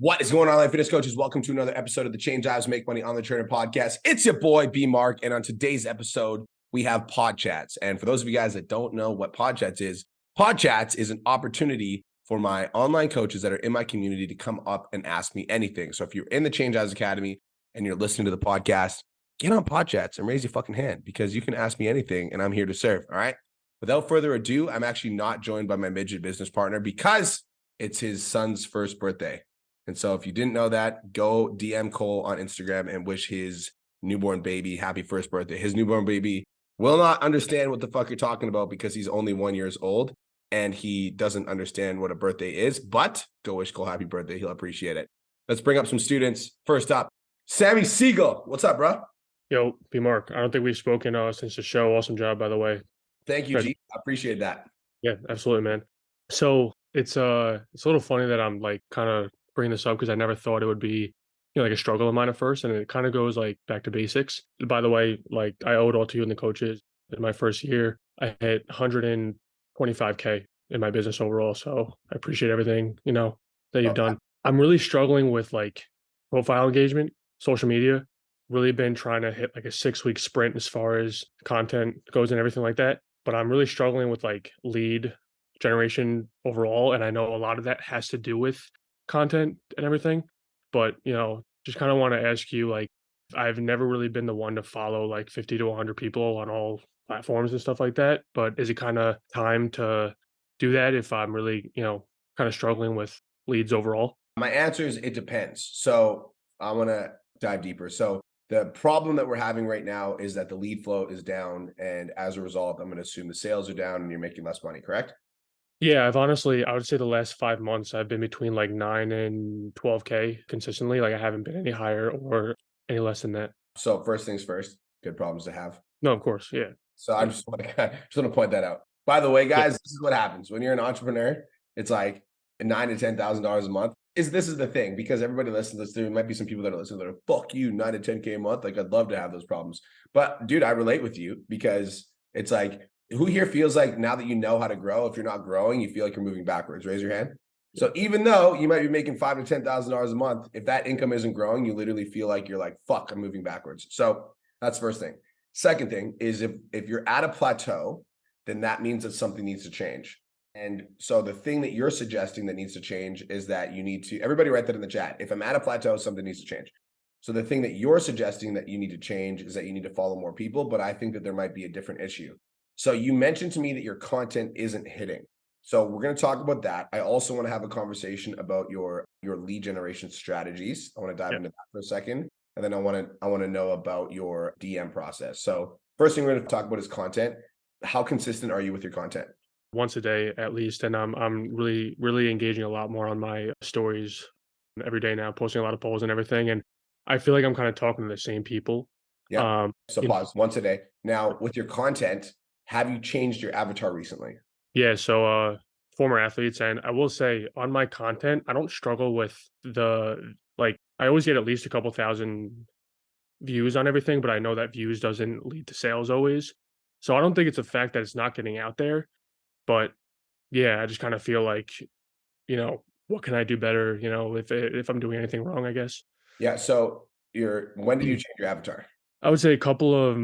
What is going on, Life Fitness Coaches? Welcome to another episode of the Change Lives Make Money on the Trainer podcast. It's your boy, B Mark. And on today's episode, we have Pod Chats. And for those of you guys that don't know what Pod Chats is an opportunity for my online coaches that are in my community to come up and ask me anything. So if you're in the Change Lives Academy and you're listening to the podcast, get on Pod Chats and raise your fucking hand because you can ask me anything and I'm here to serve. All right. Without further ado, I'm actually not joined by my midget business partner because it's his son's first birthday. And so if you didn't know that, go DM Cole on Instagram and wish his newborn baby happy first birthday. His newborn baby will not understand what the fuck you're talking about because he's only 1 year old and he doesn't understand what a birthday is, but go wish Cole happy birthday. He'll appreciate it. Let's bring up some students. First up, Sammy Siegel. What's up, bro? Yo, B Mark. I don't think we've spoken since the show. Awesome job, by the way. Thank you, G. I appreciate that. Yeah, absolutely, man. So it's a little funny that I'm like kind of bringing this up because I never thought it would be, like a struggle of mine at first, and it kind of goes like back to basics. By the way, like I owe it all to you and the coaches. In my first year, I hit 125K in my business overall. So I appreciate everything, that you've done. I'm really struggling with like profile engagement, social media. Really been trying to hit like a 6-week sprint as far as content goes and everything like that. But I'm really struggling with like lead generation overall. And I know a lot of that has to do with content and everything. But, just kind of want to ask you, like, I've never really been the one to follow like 50 to 100 people on all platforms and stuff like that. But is it kind of time to do that if I'm really, kind of struggling with leads overall? My answer is it depends. So I want to dive deeper. So the problem that we're having right now is that the lead flow is down. And as a result, I'm going to assume the sales are down and you're making less money, correct? Yeah, I would say the last 5 months, I've been between like 9 and 12K consistently. Like I haven't been any higher or any less than that. So first things first, good problems to have. No, of course. Yeah. So I Yeah. just want to point that out. By the way, Yeah. guys, this is what happens when you're an entrepreneur. It's like $9,000 to $10,000 a month. This is the thing because everybody listens to this. There might be some people that are listening that are fuck you, 9 to 10K a month. Like I'd love to have those problems, but dude, I relate with you because it's like who here feels like now that you know how to grow, if you're not growing, you feel like you're moving backwards. Raise your hand. So even though you might be making $5,000 to $10,000 a month, if that income isn't growing, you literally feel like you're like, fuck, I'm moving backwards. So that's the first thing. Second thing is if you're at a plateau, then that means that something needs to change. And so the thing that you're suggesting that needs to change is that you need to, everybody write that in the chat. If I'm at a plateau, something needs to change. So the thing that you're suggesting that you need to change is that you need to follow more people, but I think that there might be a different issue. So you mentioned to me that your content isn't hitting. So we're going to talk about that. I also want to have a conversation about your lead generation strategies. I want to dive into that for a second. And then I want to know about your DM process. So first thing we're going to talk about is content. How consistent are you with your content? Once a day at least. And I'm really, really engaging a lot more on my stories every day now, posting a lot of polls and everything. And I feel like I'm kind of talking to the same people. Yeah. So you know, pause once a day. Now with your content, have you changed your avatar recently? Yeah, so former athletes, and I will say on my content, I don't struggle with I always get at least a couple thousand views on everything, but I know that views doesn't lead to sales always. So I don't think it's a fact that it's not getting out there, but yeah, I just kind of feel like, what can I do better, if I'm doing anything wrong, I guess. Yeah. So when did you change your avatar? I would say a couple of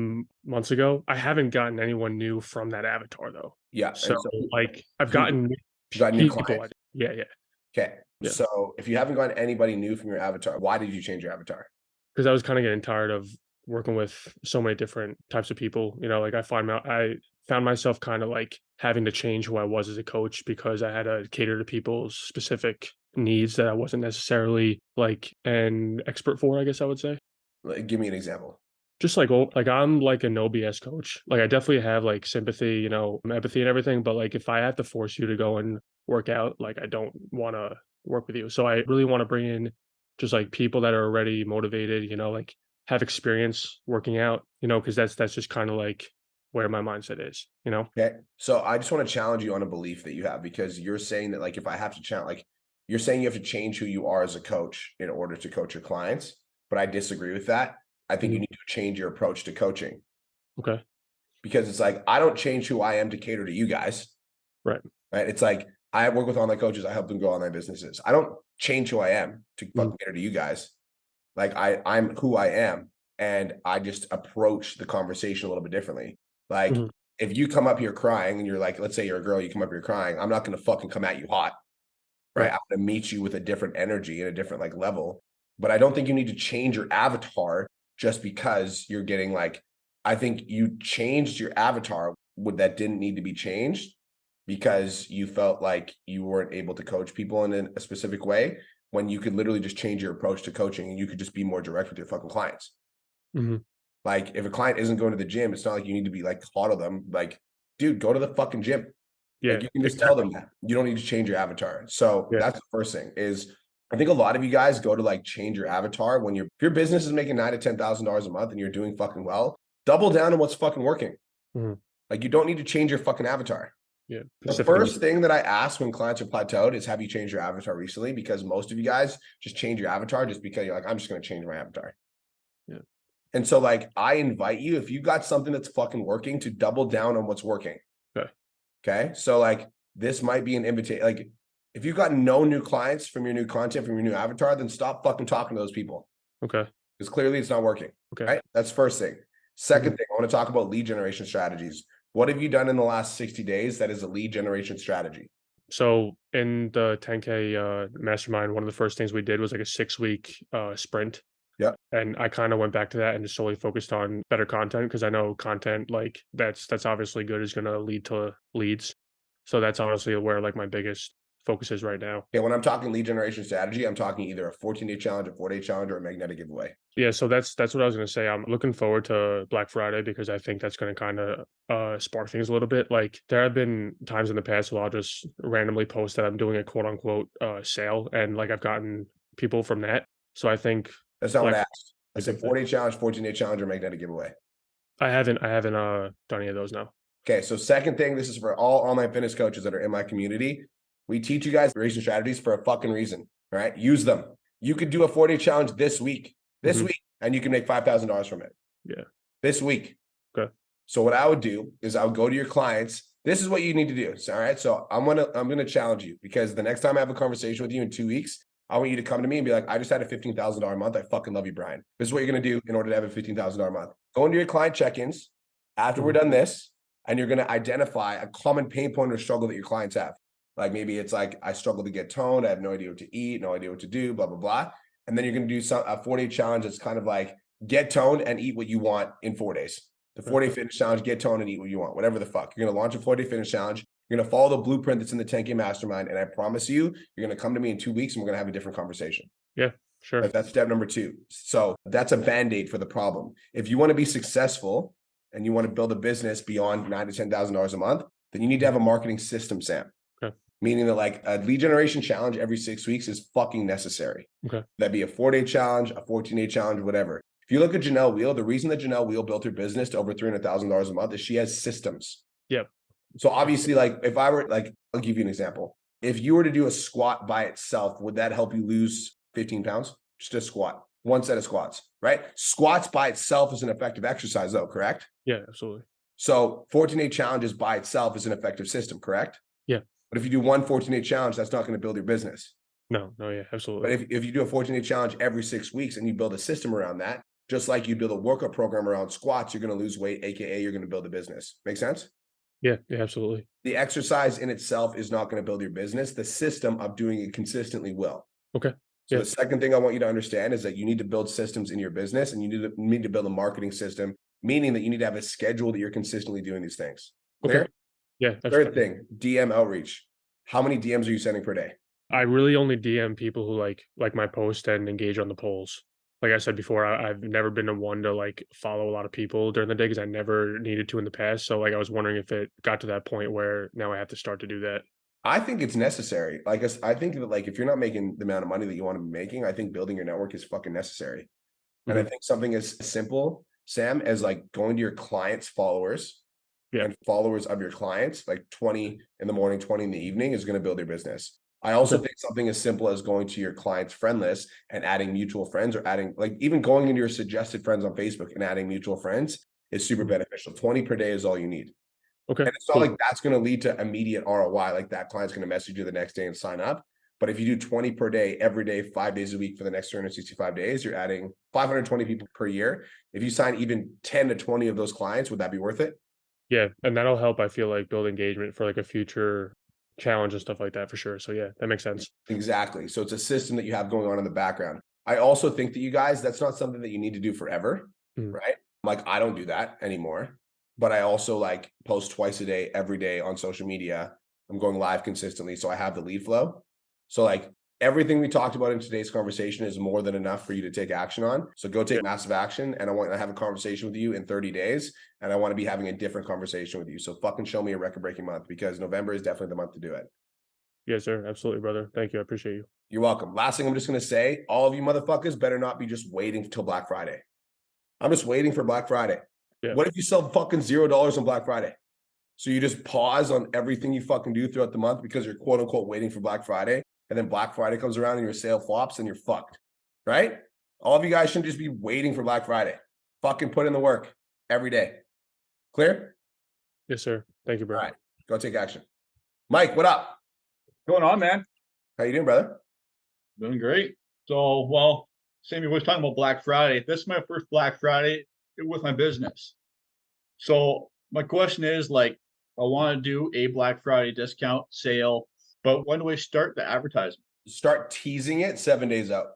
months ago. I haven't gotten anyone new from that avatar though. Yeah. So And so like I've who gotten got new people. clients? Yeah, yeah. Okay. Yeah. So if you haven't gotten anybody new from your avatar, why did you change your avatar? Because I was kinda getting tired of working with so many different types of people, like, I found myself kinda, like, having to change who I was as a coach because I had to cater to people's specific needs that I wasn't necessarily, like, an expert for, I guess I would say. Like, give me an example. Just like, I'm like a no BS coach. Like, I definitely have, like, sympathy, empathy and everything, but, like, if I have to force you to go and work out, like, I don't wanna work with you. So I really wanna bring in just, like, people that are already motivated, like, have experience working out, because that's just kinda, like, where my mindset is, you know? Okay. So I just want to challenge you on a belief that you have because you're saying that like if I have to challenge, like you're saying you have to change who you are as a coach in order to coach your clients. But I disagree with that. I think you Mhm. need to change your approach to coaching Okay. because it's like I don't change who I am to cater to you guys. Right. Right. It's like I work with online coaches. I help them grow online businesses. I don't change who I am to Mhm. fucking cater to you guys. Like I'm who I am, and I just approach the conversation a little bit differently. Like Mhm. if you come up here crying and you're like, let's say you're a girl, you come up here crying, I'm not going to fucking come at you hot, right? Right. I'm going to meet you with a different energy and a different like level. But I don't think you need to change your avatar just because you're getting like, I think you changed your avatar with that didn't need to be changed because you felt like you weren't able to coach people in a specific way when you could literally just change your approach to coaching and you could just be more direct with your fucking clients. Mhm. Like if a client isn't going to the gym, it's not like you need to be like coddle them. Like, dude, go to the fucking gym. Like Yeah, you can just tell them exactly. that. You don't need to change your avatar. So Yeah. that's the first thing is I think a lot of you guys go to like change your avatar when if your business is making $9,000 to $10,000 a month and you're doing fucking well, double down on what's fucking working. Mhm. Like you don't need to change your fucking avatar. Yeah. The Specifically. first thing that I ask when clients are plateaued is, have you changed your avatar recently? Because most of you guys just change your avatar just because you're like, I'm just going to change my avatar. Yeah. And so, like, I invite you, if you got something that's fucking working, to double down on what's working. Okay. Okay. So, like, this might be an invitation. Like, if you've got no new clients from your new content, from your new avatar, then stop fucking talking to those people Okay. because clearly it's not working. Okay. Right. That's first thing. Second Mhm. thing, I want to talk about lead generation strategies. What have you done in the last 60 days that is a lead generation strategy? So in the 10K mastermind, one of the first things we did was like a 6 week sprint. Yep. And I kind of went back to that and just solely focused on better content because I know content like that's obviously good is going to lead to leads. So that's honestly where like my biggest focus is right now. Okay. When I'm talking lead generation strategy, I'm talking either a 14-day challenge, a 4-day challenge, or a magnetic giveaway. Yeah, so that's what I was gonna say. I'm looking forward to Black Friday because I think that's gonna kind of spark things a little bit. Like there have been times in the past where I'll just randomly post that I'm doing a quote unquote sale, and like I've gotten people from that. So I think That's not what Black I Friday asked. I is a said big thing. 4-day challenge, 14-day challenge, or magnetic giveaway. I haven't done any of those now. Okay, so second thing, this is for all online fitness coaches that are in my community. We teach you guys racing strategies for a fucking reason, all right? Use them. You could do a 4-day challenge this Hmm. week, and you can make $5,000 from it Yeah. this week. Okay. So what I would do is I would go to your clients. This is what you need to do. So, all right. So I'm gonna challenge you because the next time I have a conversation with you in 2 weeks, I want you to come to me and be like, I just had a $15,000 month. I fucking love you, Brian. This is what you're gonna do in order to have a $15,000 month. Go into your client check-ins after we're Hmm. done this, and you're gonna identify a common pain point or struggle that your clients have. Like maybe it's like I struggle to get toned. I have no idea what to eat, no idea what to do, blah blah blah. And then you're gonna do a 4-day challenge that's kind of like get toned and eat what you want in 4 days. The Okay. 4-day fitness challenge, get toned and eat what you want, whatever the fuck. You're going to launch a 4-day fitness challenge. You're going to follow the blueprint that's in the 10K mastermind. And I promise you, you're going to come to me in 2 weeks and we're going to have a different conversation. Yeah. Sure. That's step number 2. So that's a band-aid for the problem. If you want to be successful and you want to build a business beyond $9,000 to $10,000 a month, then you need to have a marketing system, Sam. Okay. Meaning that like a lead generation challenge every 6 weeks is fucking necessary. Okay. That'd be a 4-day challenge, a 14-day challenge, whatever. If you look at Janelle Wheel, the reason that Janelle Wheel built her business to over $300,000 a month is she has systems. Yep. So obviously, like if I were like, I'll give you an example. If you were to do a squat by itself, would that help you lose 15 pounds? Just a squat, one set of squats, right? Squats by itself is an effective exercise though, correct? Yeah. Absolutely. So 14-day challenges by itself is an effective system, correct? Yeah. But if you do one 14-day challenge, that's not going to build your business. No. No. Yeah. But Absolutely. if you do a 14-day challenge every 6 weeks and you build a system around that, just like you build a workout program around squats, you're going to lose weight, AKA you're going to build a business. Make sense? Yeah. Yeah. Absolutely. The exercise in itself is not going to build your business. The system of doing it consistently will. Okay. So Yeah. the second thing I want you to understand is that you need to build systems in your business and you need to build a marketing system, meaning that you need to have a schedule that you're consistently doing these things. Okay. Clear? Yeah. That's Third thing, DM outreach. How many DMs are you sending per day? I really only DM people who like my post and engage on the polls. Like I said before, I've never been a one to like follow a lot of people during the day because I never needed to in the past. So like I was wondering if it got to that point where now I have to start to do that. I think it's necessary. Like, I think that like if you're not making the amount of money that you want to be making, I think building your network is fucking necessary. And I Hmm. think something as simple, Sam, as like going to your clients' followers Yeah. and followers of your clients, like 20 in the morning, 20 in the evening, is going to build your business. I also Okay. think something as simple as going to your client's friend list and adding mutual friends or adding, like even going into your suggested friends on Facebook and adding mutual friends is super Mhm. beneficial. 20 per day is all you need. Okay, And it's not cool. like that's going to lead to immediate ROI. Like that client's going to message you the next day and sign up. But if you do 20 per day, every day, 5 days a week for the next 365 days, you're adding 520 people per year. If you sign even 10 to 20 of those clients, would that be worth it? Yeah, and that'll help, I feel like, build engagement for, like, a future challenge and stuff like that for sure. So, yeah, that makes sense. Exactly. So it's a system that you have going on in the background. I also think that you guys, that's not something that you need to do forever, Mhm. right? Like I don't do that anymore, but I also like post twice a day, every day on social media. I'm going live consistently. So I have the lead flow. So like everything we talked about in today's conversation is more than enough for you to take action on. So go Yeah. take massive action. And I want to have a conversation with you in 30 days. And I want to be having a different conversation with you. So fucking show me a record breaking month because November is definitely the month to do it. Yes, sir. Absolutely, brother. Thank you. I appreciate you. You're welcome. Last thing I'm just going to say, all of you motherfuckers better not be just waiting until Black Friday. I'm just waiting for Black Friday. Yeah. What if you sell fucking $0 on Black Friday? So you just pause on everything you fucking do throughout the month because you're quote unquote waiting for Black Friday. And then Black Friday comes around and your sale flops and you're fucked. Right? All of you guys shouldn't just be waiting for Black Friday. Fucking put in the work every day. Clear? Yes, sir. Thank you, All bro. right. Go take action. Mike, what up? Going on, man? How you doing, brother? Doing great. So, well, Sammy was talking about Black Friday. This is my first Black Friday with my business. So my question is like, I want to do a Black Friday discount sale, but when do I start the advertisement? Start teasing it 7 days out.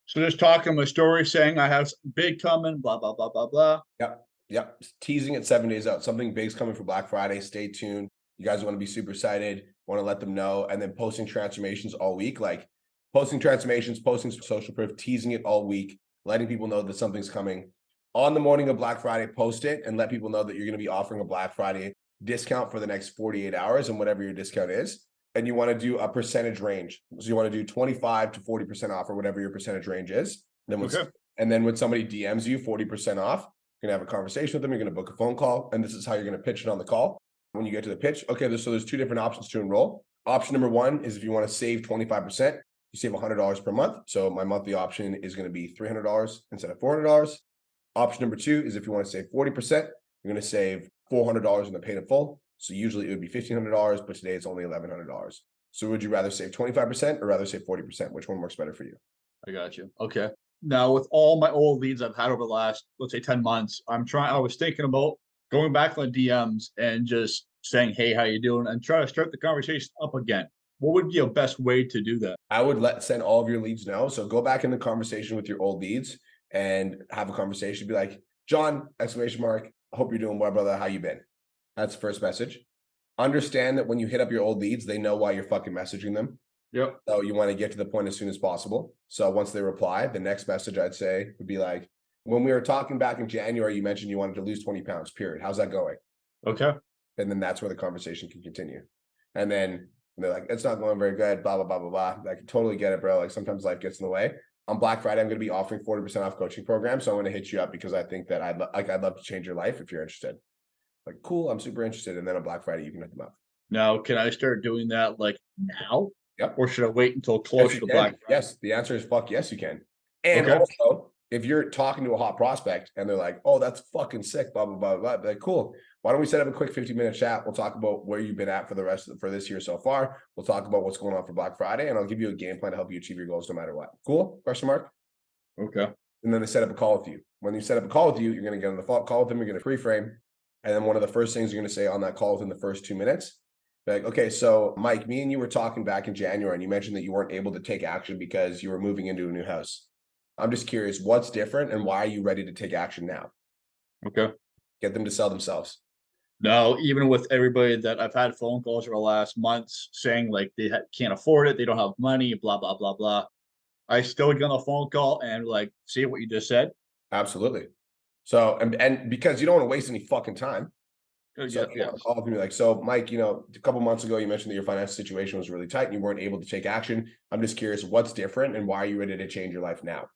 So just talking my story saying I have something big coming, blah, blah, blah, blah, blah. Yep. Yep. Teasing it 7 days out. Something big's coming for Black Friday. Stay tuned. You guys want to be super excited, want to let them know, and then posting transformations all week, like posting transformations, posting social proof, teasing it all week, letting people know that something's coming. On the morning of Black Friday, post it and let people know that you're going to be offering a Black Friday discount for the next 48 hours and whatever your discount is. And you want to do a percentage range. So you want to do 25 to 40% off or whatever your percentage range is. Okay. And then when somebody DMs you 40% off, you're going to have a conversation with them. You're going to book a phone call. And this is how you're going to pitch it on the call. When you get to the pitch, okay, there's two different options to enroll. Option number one is if you want to save 25%, you save $100 per month. So my monthly option is going to be $300 instead of $400. Option number two is if you want to save 40%, you're going to save $400 in the paid in full. So usually it would be $1,500, but today it's only $1,100. So would you rather save 25% or rather save 40%? Which one works better for you? I got you. Okay. Now with all my old leads I've had over the last, let's say 10 months, I was thinking about going back on the DMs and just saying, hey, how you doing? And try to start the conversation up again. What would be a best way to do that? I would send all of your leads know. So go back in the conversation with your old leads and have a conversation. Be like, John, exclamation mark. I hope you're doing well, brother. How you been? That's the first message. Understand that when you hit up your old leads, they know why you're fucking messaging them. Yep. So you want to get to the point as soon as possible. So once they reply, the next message I'd say would be like, when we were talking back in January, you mentioned you wanted to lose 20 pounds, period. How's that going? Okay. And then that's where the conversation can continue. And then they're like, it's not going very good, blah, blah, blah, blah, blah. I can totally get it, bro. Like sometimes life gets in the way. On Black Friday, I'm going to be offering 40% off coaching program. So I'm going to hit you up because I think that I'd love to change your life if you're interested. Like, cool, I'm super interested. And then on Black Friday, you can hit them up. Now, can I start doing that like now? Yep. Or should I wait until Yes, closer you to can. Black Friday? Yes, the answer is fuck yes, you can. And Okay. also, if you're talking to a hot prospect and they're like, oh, that's fucking sick, blah, blah, blah, blah, be like, cool. Why don't we set up a quick 15-minute chat? We'll talk about where you've been at for the rest of for this year so far. We'll talk about what's going on for Black Friday, and I'll give you a game plan to help you achieve your goals no matter what. Cool? Question mark? Okay. And then they set up a call with you. When you set up a call with you, you're going to get on the call with them, you're going to pre-frame. And then one of the first things you're going to say on that call within the first 2 minutes, like, okay, so Mike, me and you were talking back in January, and you mentioned that you weren't able to take action because you were moving into a new house. I'm just curious, what's different and why are you ready to take action now? Okay. Get them to sell themselves. Now, even with everybody that I've had phone calls over the last months saying like they can't afford it, they don't have money, blah, blah, blah, blah. I still get on a phone call and like, see what you just said. Absolutely. So, and because you don't want to waste any fucking time. So Yeah, you have a call with me like, so Mike, a couple months ago, you mentioned that your financial situation was really tight and you weren't able to take action. I'm just curious, what's different and why are you ready to change your life now?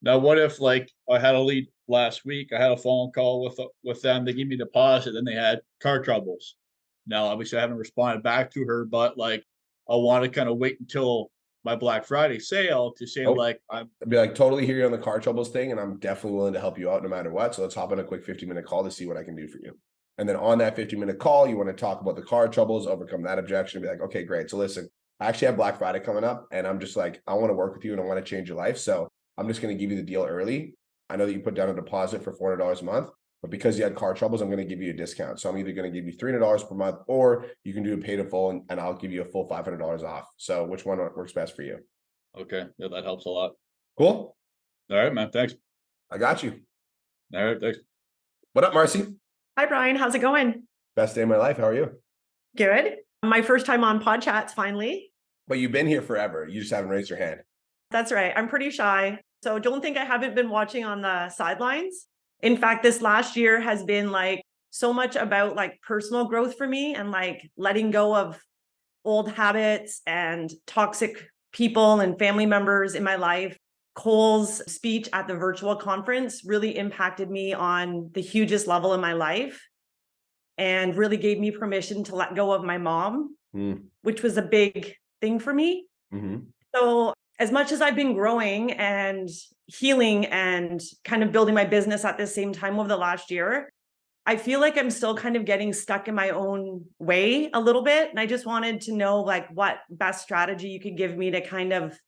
Now, what if like I had a lead last week? I had a phone call with them. They gave me a deposit, then they had car troubles. Now, obviously, I haven't responded back to her, but like I want to kind of wait until my Black Friday sale to say like I'm I'd be like, totally hear you on the car troubles thing, and I'm definitely willing to help you out no matter what. So let's hop on a quick 15-minute call to see what I can do for you. And then on that 15-minute call, you want to talk about the car troubles, overcome that objection, be like, okay, great. So listen, I actually have Black Friday coming up and I'm just like, I want to work with you and I want to change your life. So I'm just going to give you the deal early. I know that you put down a deposit for $400 a month, but because you had car troubles, I'm going to give you a discount. So I'm either going to give you $300 per month, or you can do a pay to full and I'll give you a full $500 off. So which one works best for you? Okay. Yeah, that helps a lot. Cool. All right, man. Thanks. I got you. All right. Thanks. What up, Marcy? Hi, Brian. How's it going? Best day of my life. How are you? Good. My first time on Pod Chats, finally. But you've been here forever. You just haven't raised your hand. That's right. I'm pretty shy. So don't think I haven't been watching on the sidelines. In fact, this last year has been like so much about like personal growth for me and like letting go of old habits and toxic people and family members in my life. Cole's speech at the virtual conference really impacted me on the hugest level in my life and really gave me permission to let go of my mom, which was a big thing for me. Mm-hmm. So as much as I've been growing and healing and kind of building my business at the same time over the last year, I feel like I'm still kind of getting stuck in my own way a little bit. And I just wanted to know like what best strategy you could give me to kind of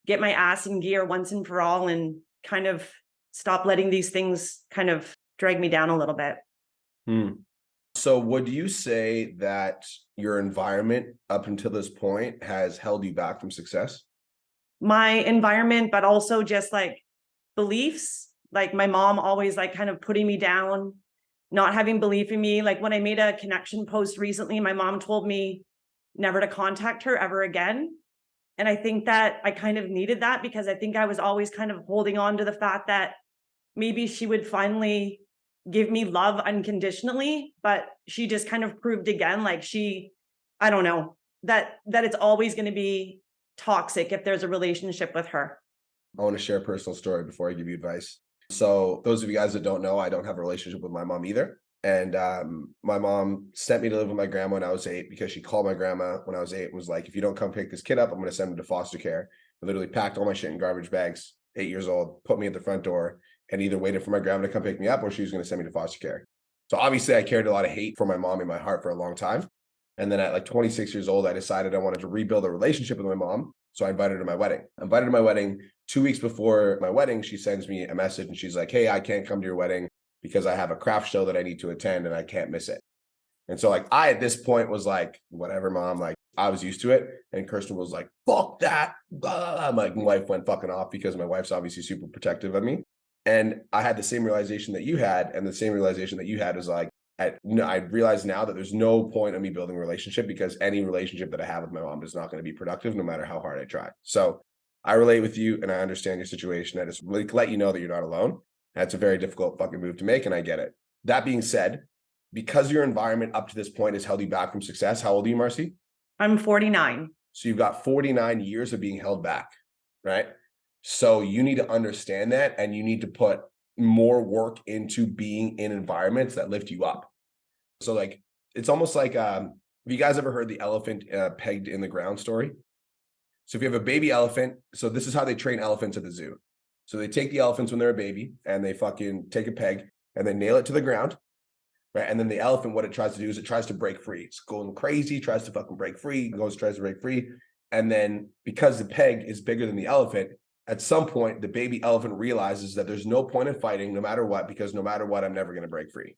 get my ass in gear once and for all and kind of stop letting these things kind of drag me down a little bit. So would you say that your environment up until this point has held you back from success? My environment, but also just like beliefs, like my mom always like kind of putting me down, not having belief in me. Like when I made a connection post recently, my mom told me never to contact her ever again. And I think that I kind of needed that because I think I was always kind of holding on to the fact that maybe she would finally give me love unconditionally, but she just kind of proved again, like I don't know, that it's always going to be toxic if there's a relationship with her. I want to share a personal story before I give you advice. So those of you guys that don't know, I don't have a relationship with my mom either. And my mom sent me to live with my grandma when I was 8 because she called my grandma when I was 8 and was like, if you don't come pick this kid up, I'm going to send him to foster care. I literally packed all my shit in garbage bags, 8 years old, put me at the front door and either waited for my grandma to come pick me up or she was going to send me to foster care. So obviously I carried a lot of hate for my mom in my heart for a long time. And then at like 26 years old, I decided I wanted to rebuild a relationship with my mom. So I invited her to my wedding. 2 weeks before my wedding, she sends me a message and she's like, hey, I can't come to your wedding because I have a craft show that I need to attend and I can't miss it. And so like I, at this point was like, whatever, mom, like I was used to it. And Kirsten was like, fuck that. Blah. My wife went fucking off because my wife's obviously super protective of me. And I had the same realization that you had. And the same realization that you had is like, I realize now that there's no point in me building a relationship because any relationship that I have with my mom is not going to be productive no matter how hard I try. So I relate with you and I understand your situation. I just really let you know that you're not alone. That's a very difficult fucking move to make and I get it. That being said, because your environment up to this point has held you back from success, how old are you, Marcy? I'm 49. So you've got 49 years of being held back, right? So you need to understand that and you need to put more work into being in environments that lift you up. So like, it's almost like, have you guys ever heard the elephant pegged in the ground story? So if you have a baby elephant, so this is how they train elephants at the zoo. So they take the elephants when they're a baby and they fucking take a peg and they nail it to the ground, right? And then the elephant, what it tries to do is it tries to break free. It's going crazy, tries to fucking break free, tries to break free. And then because the peg is bigger than the elephant, at some point, the baby elephant realizes that there's no point in fighting no matter what, because no matter what, I'm never going to break free.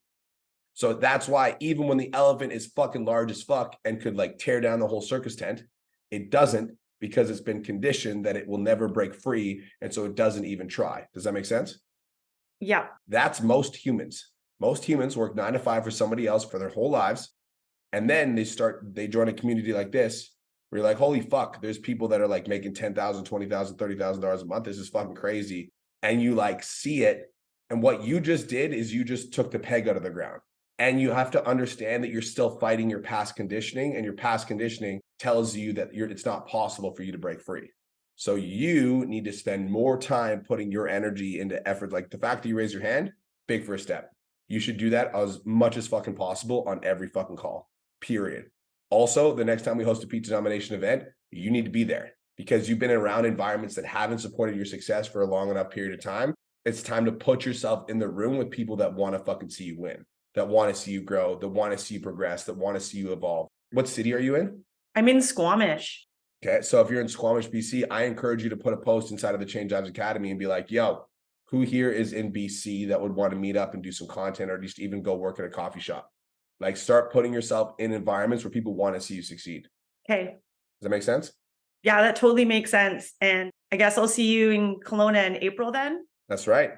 So that's why even when the elephant is fucking large as fuck and could like tear down the whole circus tent, it doesn't because it's been conditioned that it will never break free. And so it doesn't even try. Does that make sense? Yeah. That's most humans. Most humans work 9 to 5 for somebody else for their whole lives. And then they join a community like this where you're like, holy fuck, there's people that are like making $10,000, $20,000, $30,000 a month. This is fucking crazy. And you like see it. And what you just did is you just took the peg out of the ground. And you have to understand that you're still fighting your past conditioning, and your past conditioning tells you that it's not possible for you to break free. So you need to spend more time putting your energy into effort. Like the fact that you raise your hand, big first step. You should do that as much as fucking possible on every fucking call, period. Also, the next time we host a pizza nomination event, you need to be there because you've been around environments that haven't supported your success for a long enough period of time. It's time to put yourself in the room with people that want to fucking see you win. that want to see you grow, that want to see you progress, that want to see you evolve. What city are you in? I'm in Squamish. Okay. So if you're in Squamish, BC, I encourage you to put a post inside of the Change Lives Academy and be like, yo, who here is in BC that would want to meet up and do some content or just even go work at a coffee shop? Like start putting yourself in environments where people want to see you succeed. Okay. Does that make sense? Yeah, that totally makes sense. And I guess I'll see you in Kelowna in April then. That's right.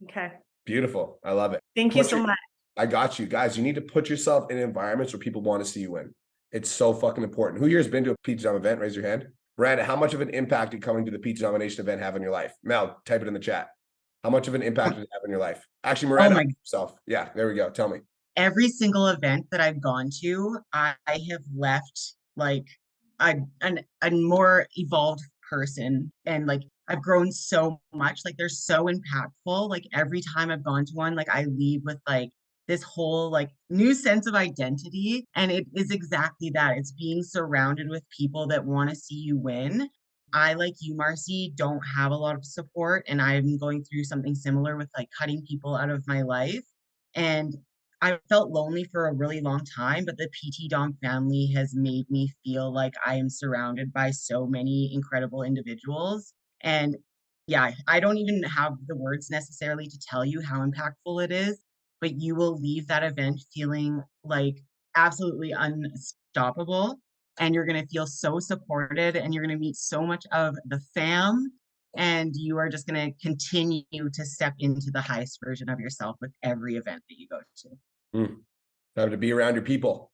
Okay. Beautiful. I love it. Thank you so much. I got you guys. You need to put yourself in environments where people want to see you win. It's so fucking important. Who here has been to a Pizza Dom event? Raise your hand. Miranda, how much of an impact did coming to the Pizza Domination event have in your life? Mel, type it in the chat. How much of an impact did it have in your life? Actually, Miranda, yourself. Yeah, there we go. Tell me. Every single event that I've gone to, I have left like a more evolved person, and like I've grown so much. Like they're so impactful. Like every time I've gone to one, like I leave with like this whole like new sense of identity, and it is exactly that. It's being surrounded with people that want to see you win. I, like you, Marcy, don't have a lot of support, and I'm going through something similar with like cutting people out of my life. And I felt lonely for a really long time, but the PT Dom family has made me feel like I am surrounded by so many incredible individuals. And yeah, I don't even have the words necessarily to tell you how impactful it is, but you will leave that event feeling like absolutely unstoppable. And you're going to feel so supported, and you're going to meet so much of the fam. And you are just going to continue to step into the highest version of yourself with every event that you go to. Time to be around your people.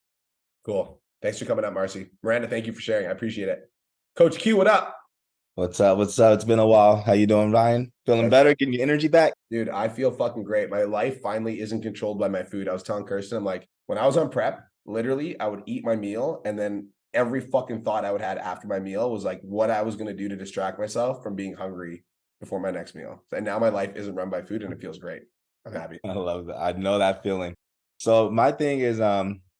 Cool. Thanks for coming up, Marcy. Miranda, thank you for sharing. I appreciate it. Coach Q, what up? What's up? What's up? It's been a while. How you doing, Ryan? Feeling better? Getting your energy back? Dude, I feel fucking great. My life finally isn't controlled by my food. I was telling Kirsten, I'm like, when I was on prep, literally, I would eat my meal, and then every fucking thought I would have after my meal was like what I was going to do to distract myself from being hungry before my next meal. And now my life isn't run by food, and it feels great. I'm happy. I love that. I know that feeling. So my thing is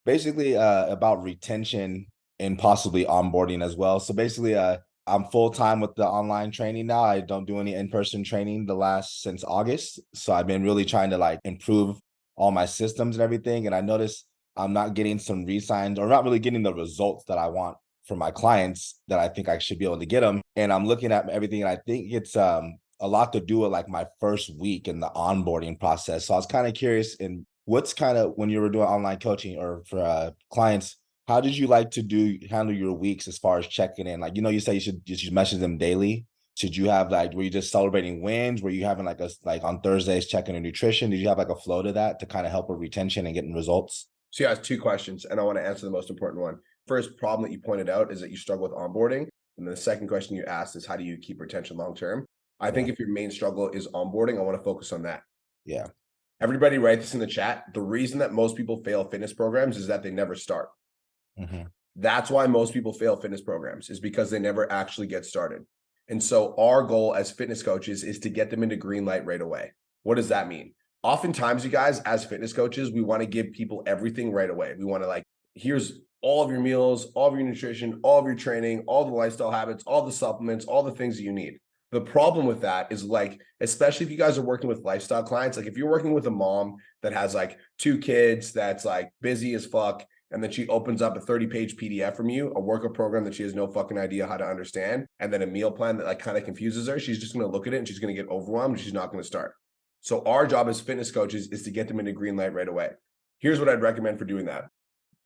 basically about retention and possibly onboarding as well. So basically I'm full-time with the online training now. I don't do any in-person training since August. So I've been really trying to like improve all my systems and everything. And I noticed I'm not getting some re-signs, or not really getting the results that I want for my clients that I think I should be able to get them. And I'm looking at everything, and I think it's a lot to do with like my first week in the onboarding process. So I was kind of curious, in what's kind of, when you were doing online coaching or for clients, how did you like to handle your weeks as far as checking in? Like, you say you should message them daily. Should you have like, were you just celebrating wins? Were you having like on Thursdays checking your nutrition? Did you have like a flow to that to kind of help with retention and getting results? So you asked two questions, and I want to answer the most important one. First problem that you pointed out is that you struggle with onboarding. And then the second question you asked is, how do you keep retention long-term? I think if your main struggle is onboarding, I want to focus on that. Yeah. Everybody write this in the chat. The reason that most people fail fitness programs is that they never start. Mm-hmm. That's why most people fail fitness programs, is because they never actually get started. And so our goal as fitness coaches is to get them into green light right away. What does that mean? Oftentimes, you guys, as fitness coaches, we want to give people everything right away. We want to like, here's all of your meals, all of your nutrition, all of your training, all the lifestyle habits, all the supplements, all the things that you need. The problem with that is like, especially if you guys are working with lifestyle clients, like if you're working with a mom that has like 2 kids, that's like busy as fuck, and then she opens up a 30-page PDF from you, a workout program that she has no fucking idea how to understand, and then a meal plan that like kind of confuses her, she's just going to look at it and she's going to get overwhelmed and she's not going to start. So our job as fitness coaches is to get them into green light right away. Here's what I'd recommend for doing that.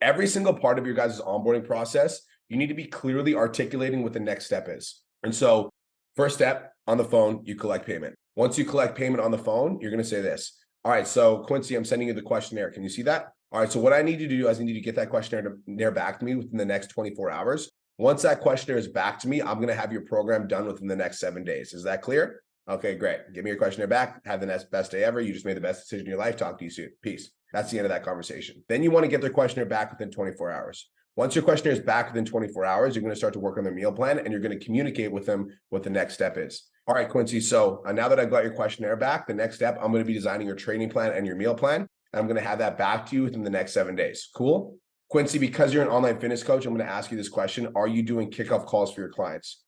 Every single part of your guys' onboarding process, you need to be clearly articulating what the next step is. And so first step, on the phone, you collect payment. Once you collect payment on the phone, you're going to say this. All right, so Quincy, I'm sending you the questionnaire. Can you see that? All right, so what I need you to do is I need you to get that questionnaire back to me within the next 24 hours. Once that questionnaire is back to me, I'm going to have your program done within the next 7 days. Is that clear? Okay, great. Give me your questionnaire back. Have the best day ever. You just made the best decision in your life. Talk to you soon. Peace. That's the end of that conversation. Then you want to get their questionnaire back within 24 hours. Once your questionnaire is back within 24 hours, you're going to start to work on their meal plan, and you're going to communicate with them what the next step is. All right, Quincy. So now that I've got your questionnaire back, the next step, I'm going to be designing your training plan and your meal plan. And I'm going to have that back to you within the next 7 days. Cool? Quincy, because you're an online fitness coach, I'm going to ask you this question. Are you doing kickoff calls for your clients?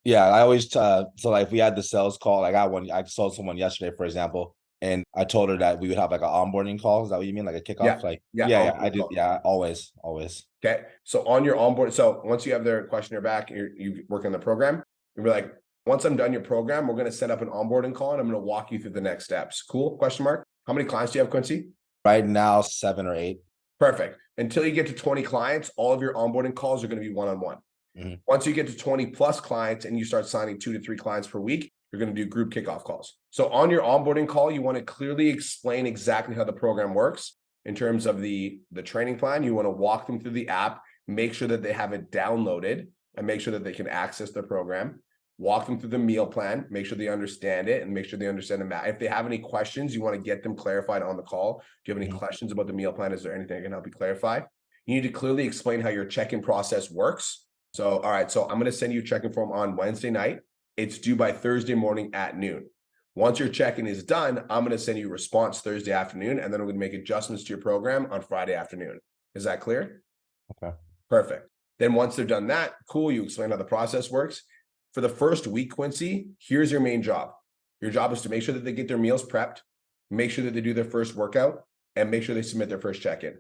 Yeah, I always, so like if we had the sales call, like I sold someone yesterday, for example, And I told her that we would have like an onboarding call. Is that what you mean? Like a kickoff? Yeah. Like, Yeah, yeah, onboarding I do. call. Yeah, always, always. Okay. So on your onboard, so once you have their questionnaire back, you work on the program, you'll be like, once I'm done your program, we're going to set up an onboarding call and I'm going to walk you through the next steps. Cool? Question mark. How many clients do you have, Quincy? Right now, 7 or 8. Perfect. Until you get to 20 clients, all of your onboarding calls are going to be one-on-one. Mhm. Once you get to 20 plus clients and you start signing 2 to 3 clients per week, you're going to do group kickoff calls. So on your onboarding call, you want to clearly explain exactly how the program works in terms of the training plan. You want to walk them through the app, make sure that they have it downloaded and make sure that they can access the program. Walk them through the meal plan, make sure they understand it and make sure they understand the math. If they have any questions, you want to get them clarified on the call. Do you have any questions about the meal plan? Is there anything I can help you clarify? You need to clearly explain how your check-in process works. So, all right, so I'm going to send you a check-in form on Wednesday night. It's due by Thursday morning at noon. Once your check-in is done, I'm going to send you a response Thursday afternoon, and then we're going to make adjustments to your program on Friday afternoon. Is that clear? Okay. Perfect. Then once they're done that, cool, you explain how the process works. For the first week, Quincy, here's your main job. Your job is to make sure that they get their meals prepped, make sure that they do their first workout, and make sure they submit their first check-in.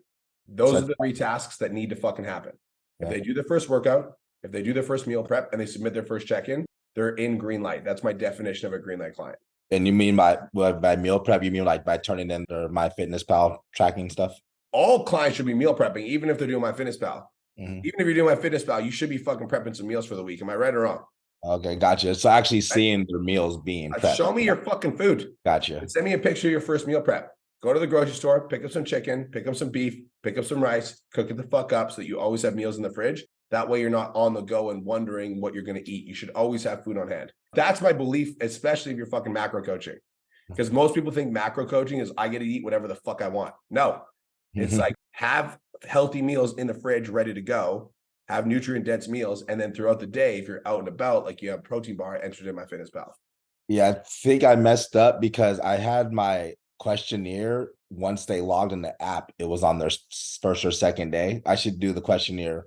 Those are the 3 tasks that need to fucking happen. If they do their first workout, if they do their first meal prep, and they submit their first check-in, they're in green light. That's my definition of a green light client. And you mean by meal prep, you mean like by turning in their MyFitnessPal tracking stuff? All clients should be meal prepping, even if they're doing MyFitnessPal. Mhm. Even if you're doing MyFitnessPal, you should be fucking prepping some meals for the week. Am I right or wrong? Okay, gotcha. So actually seeing their meals being prepped. Show me your fucking food. Gotcha. And send me a picture of your first meal prep. Go to the grocery store, pick up some chicken, pick up some beef, pick up some rice, cook it the fuck up so that you always have meals in the fridge. That way you're not on the go and wondering what you're going to eat. You should always have food on hand. That's my belief, especially if you're fucking macro coaching. Because most people think macro coaching is I get to eat whatever the fuck I want. No, it's like have healthy meals in the fridge ready to go, have nutrient dense meals. And then throughout the day, if you're out and about, like you have protein bar entered in MyFitnessPal. Yeah, I think I messed up because I had my questionnaire once they logged in the app. It was on their first or second day. I should do the questionnaire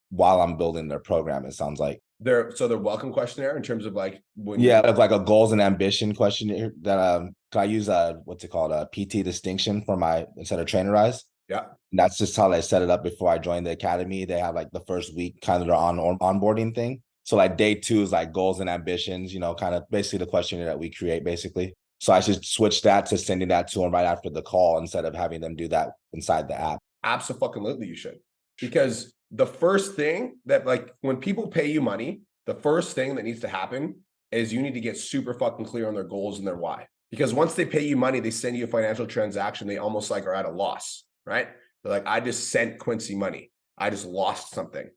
while I'm building their program, it sounds like. Their welcome questionnaire in terms of like when like a goals and ambition questionnaire that can I use what's it called, a PT distinction for my instead of Trainerize? Yeah. And that's just how I set it up before I joined the academy. They have like the first week kind of their onboarding thing. So like day 2 is like goals and ambitions, kind of basically the questionnaire that we create basically. So I should switch that to sending that to them right after the call instead of having them do that inside the app. Absolutely, you should. Because the first thing that like when people pay you money, the first thing that needs to happen is you need to get super fucking clear on their goals and their why. Because once they pay you money, they send you a financial transaction, they almost like are at a loss, right? They're like, I just sent Quincy money. I just lost something.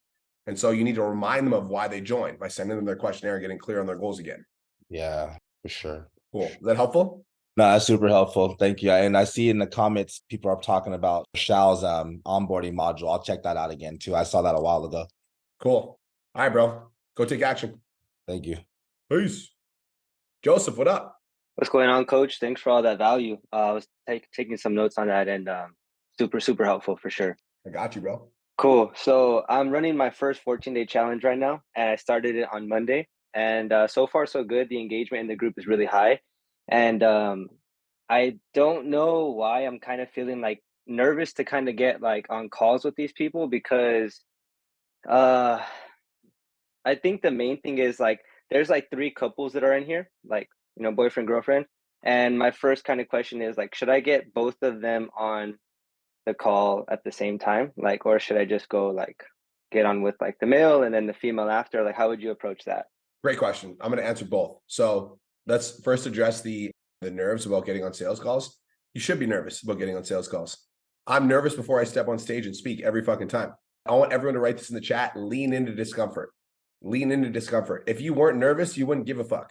And so you need to remind them of why they joined by sending them their questionnaire and getting clear on their goals again. Yeah, for sure. Cool. Is that helpful? No, that's super helpful. Thank you. And I see in the comments, people are talking about Shal's onboarding module. I'll check that out again too. I saw that a while ago. Cool. All right, bro. Go take action. Thank you. Peace. Joseph, what up? What's going on, Coach? Thanks for all that value. I was taking some notes on that and super helpful for sure. I got you, bro. Cool. So I'm running my first 14-day challenge right now, and I started it on Monday. And so far, so good. The engagement in the group is really high. And I don't know why I'm kind of feeling like nervous to kind of get like on calls with these people because I think the main thing is like there's like 3 couples that are in here, like, boyfriend, girlfriend. And my first kind of question is like, should I get both of them on the call at the same time? Like, or should I just go like get on with like the male and then the female after? Like, how would you approach that? Great question. I'm going to answer both. So let's first address the nerves about getting on sales calls. You should be nervous about getting on sales calls. I'm nervous before I step on stage and speak every fucking time. I want everyone to write this in the chat. Lean into discomfort. Lean into discomfort. If you weren't nervous, you wouldn't give a fuck.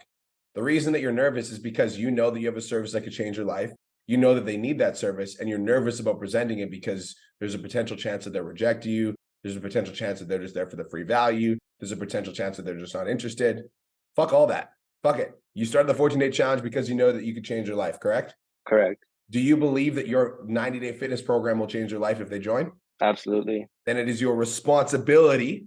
The reason that you're nervous is because you know that you have a service that could change your life. You know that they need that service and you're nervous about presenting it because there's a potential chance that they'll reject you. There's a potential chance that they're just there for the free value. There's a potential chance that they're just not interested. Fuck all that. Fuck it. You started the 14-day challenge because you know that you could change your life, correct? Correct. Do you believe that your 90-day fitness program will change their life if they join? Absolutely. Then it is your responsibility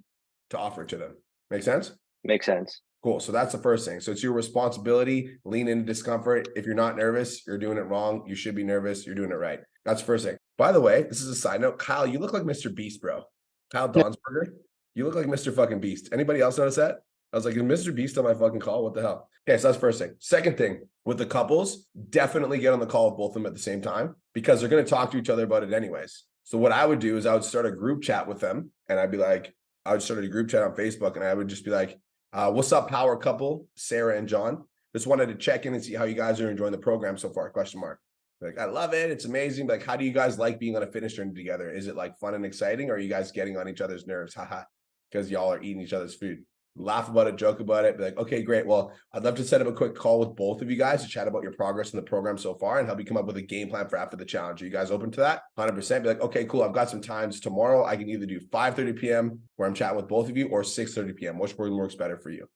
to offer it to them. Make sense? Makes sense. Cool. So that's the first thing. So it's your responsibility. Lean into discomfort. If you're not nervous, you're doing it wrong. You should be nervous. You're doing it right. That's the first thing. By the way, this is a side note. Kyle, you look like Mr. Beast, bro. Kyle Yeah. Donsberger. You look like Mr. fucking Beast. Anybody else notice that? I was like, is Mr. Beast on my fucking call? What the hell? Okay, so that's first thing. Second thing, with the couples, definitely get on the call with both of them at the same time because they're going to talk to each other about it anyways. So what I would do is I would start a group chat with them and I'd be like, I would start a group chat on Facebook and I would just be like, what's up, power couple, Sarah and John? Just wanted to check in and see how you guys are enjoying the program so far, question mark. Like, I love it. It's amazing. Like, how do you guys like being on a fitness journey together? Is it like fun and exciting? Or are you guys getting on each other's nerves? Haha, because y'all are eating each other's food. Laugh about it, joke about it, be like, okay, great. Well, I'd love to set up a quick call with both of you guys to chat about your progress in the program so far and help you come up with a game plan for after the challenge. Are you guys open to that? 100%. Be like, okay, cool. I've got some times tomorrow. I can either do 5:30 p.m. where I'm chatting with both of you or 6:30 p.m. Which one works better for you?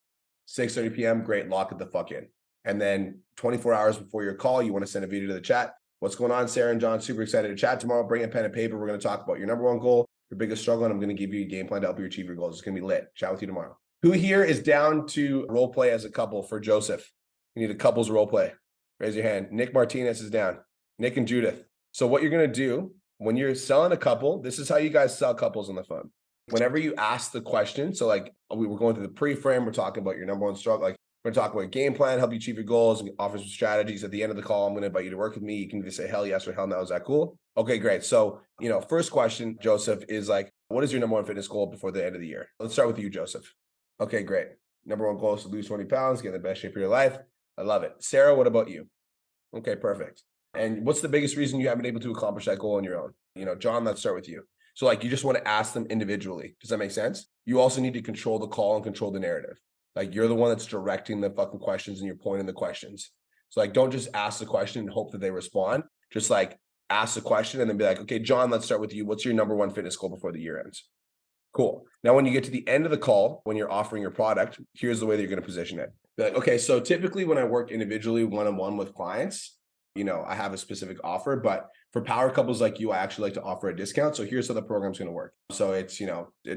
6:30 p.m. Great. Lock it the fuck in. And then 24 hours before your call, you want to send a video to the chat. What's going on, Sarah and John? Super excited to chat tomorrow. Bring a pen and paper. We're going to talk about your number one goal, your biggest struggle, and I'm going to give you a game plan to help you achieve your goals. It's going to be lit. Chat with you tomorrow. Who here is down to role play as a couple for Joseph? You need a couples role play. Raise your hand. Nick Martinez is down. Nick and Judith. So what you're going to do when you're selling a couple, this is how you guys sell couples on the phone. Whenever you ask the question, so like we were going through the pre-frame, we're talking about your number one struggle. Like we're going to talk about a game plan, help you achieve your goals, and offer some strategies. At the end of the call, I'm going to invite you to work with me. You can either say hell yes or hell no. Is that cool? Okay, great. So, first question, Joseph, is like, what is your number one fitness goal before the end of the year? Let's start with you, Joseph. Okay, great. Number one goal is to lose 20 pounds, get in the best shape of your life. I love it. Sarah, what about you? Okay, perfect. And what's the biggest reason you haven't been able to accomplish that goal on your own? John, let's start with you. So like you just want to ask them individually. Does that make sense? You also need to control the call and control the narrative. Like you're the one that's directing the fucking questions and you're pointing the questions. So like don't just ask the question and hope that they respond. Just like ask the question and then be like, okay, John, let's start with you. What's your number one fitness goal before the year ends? Cool. Now, when you get to the end of the call, when you're offering your product, here's the way that you're going to position it. Be like, okay, so typically when I work individually one-on-one with clients, I have a specific offer, but for power couples like you, I actually like to offer a discount. So here's how the program's going to work. So it's,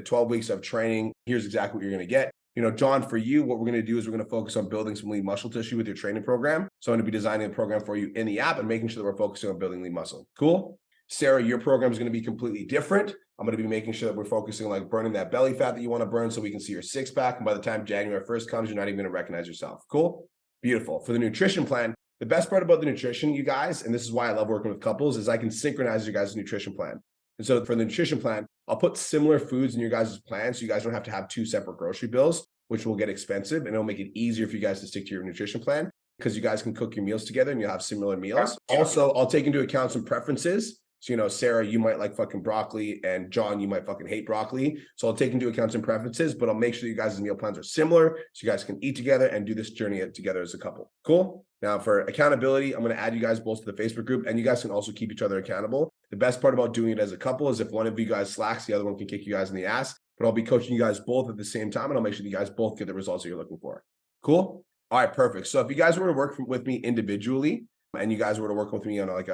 12 weeks of training. Here's exactly what you're going to get. John, for you, what we're going to do is we're going to focus on building some lean muscle tissue with your training program. So I'm going to be designing a program for you in the app and making sure that we're focusing on building lean muscle. Cool. Sarah, your program is going to be completely different. I'm going to be making sure that we're focusing on like burning that belly fat that you want to burn so we can see your six pack. And by the time January 1st comes, you're not even going to recognize yourself. Cool. Beautiful. For the nutrition plan, the best part about the nutrition, you guys, and this is why I love working with couples, is I can synchronize your guys' nutrition plan. And so for the nutrition plan, I'll put similar foods in your guys' plan so you guys don't have to have two separate grocery bills, which will get expensive, and it'll make it easier for you guys to stick to your nutrition plan because you guys can cook your meals together and you'll have similar meals. Also, I'll take into account some preferences. So, Sarah, you might like fucking broccoli, and John, you might fucking hate broccoli. So I'll take into account some preferences, but I'll make sure you guys' meal plans are similar so you guys can eat together and do this journey together as a couple. Cool. Now for accountability, I'm going to add you guys both to the Facebook group, and you guys can also keep each other accountable. The best part about doing it as a couple is if one of you guys slacks, the other one can kick you guys in the ass, but I'll be coaching you guys both at the same time, and I'll make sure you guys both get the results that you're looking for. Cool. All right, perfect. So if you guys were to work with me individually, and you guys were to work with me on like,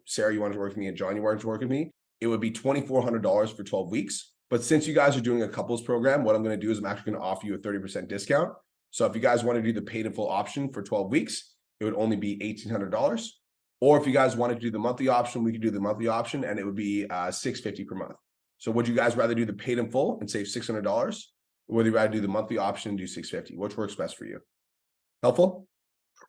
Sarah, you wanted to work with me and John, you wanted to work with me, it would be $2,400 for 12 weeks. But since you guys are doing a couples program, what I'm going to do is I'm actually going to offer you a 30% discount. So if you guys want to do the paid in full option for 12 weeks, it would only be $1,800. Or if you guys wanted to do the monthly option, we could do the monthly option and it would be $650 per month. So would you guys rather do the paid in full and save $600? Or would you rather do the monthly option and do $650? Which works best for you? Helpful?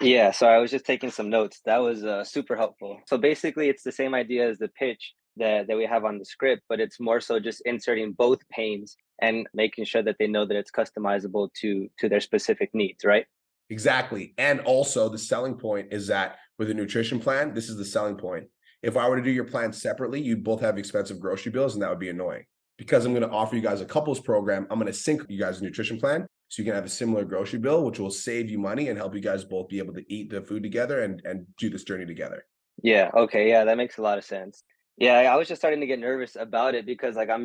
Yeah, so I was just taking some notes. That was super helpful. So basically, it's the same idea as the pitch that we have on the script, but it's more so just inserting both pains and making sure that they know that it's customizable to their specific needs, right? Exactly. And also the selling point is that with a nutrition plan, this is the selling point. If I were to do your plan separately, you'd both have expensive grocery bills, and that would be annoying. Because I'm going to offer you guys a couples program, I'm going to sync you guys a nutrition plan so you can have a similar grocery bill, which will save you money and help you guys both be able to eat the food together and do this journey together. Yeah. Okay. Yeah, that makes a lot of sense. Yeah, I was just starting to get nervous about it because like I'm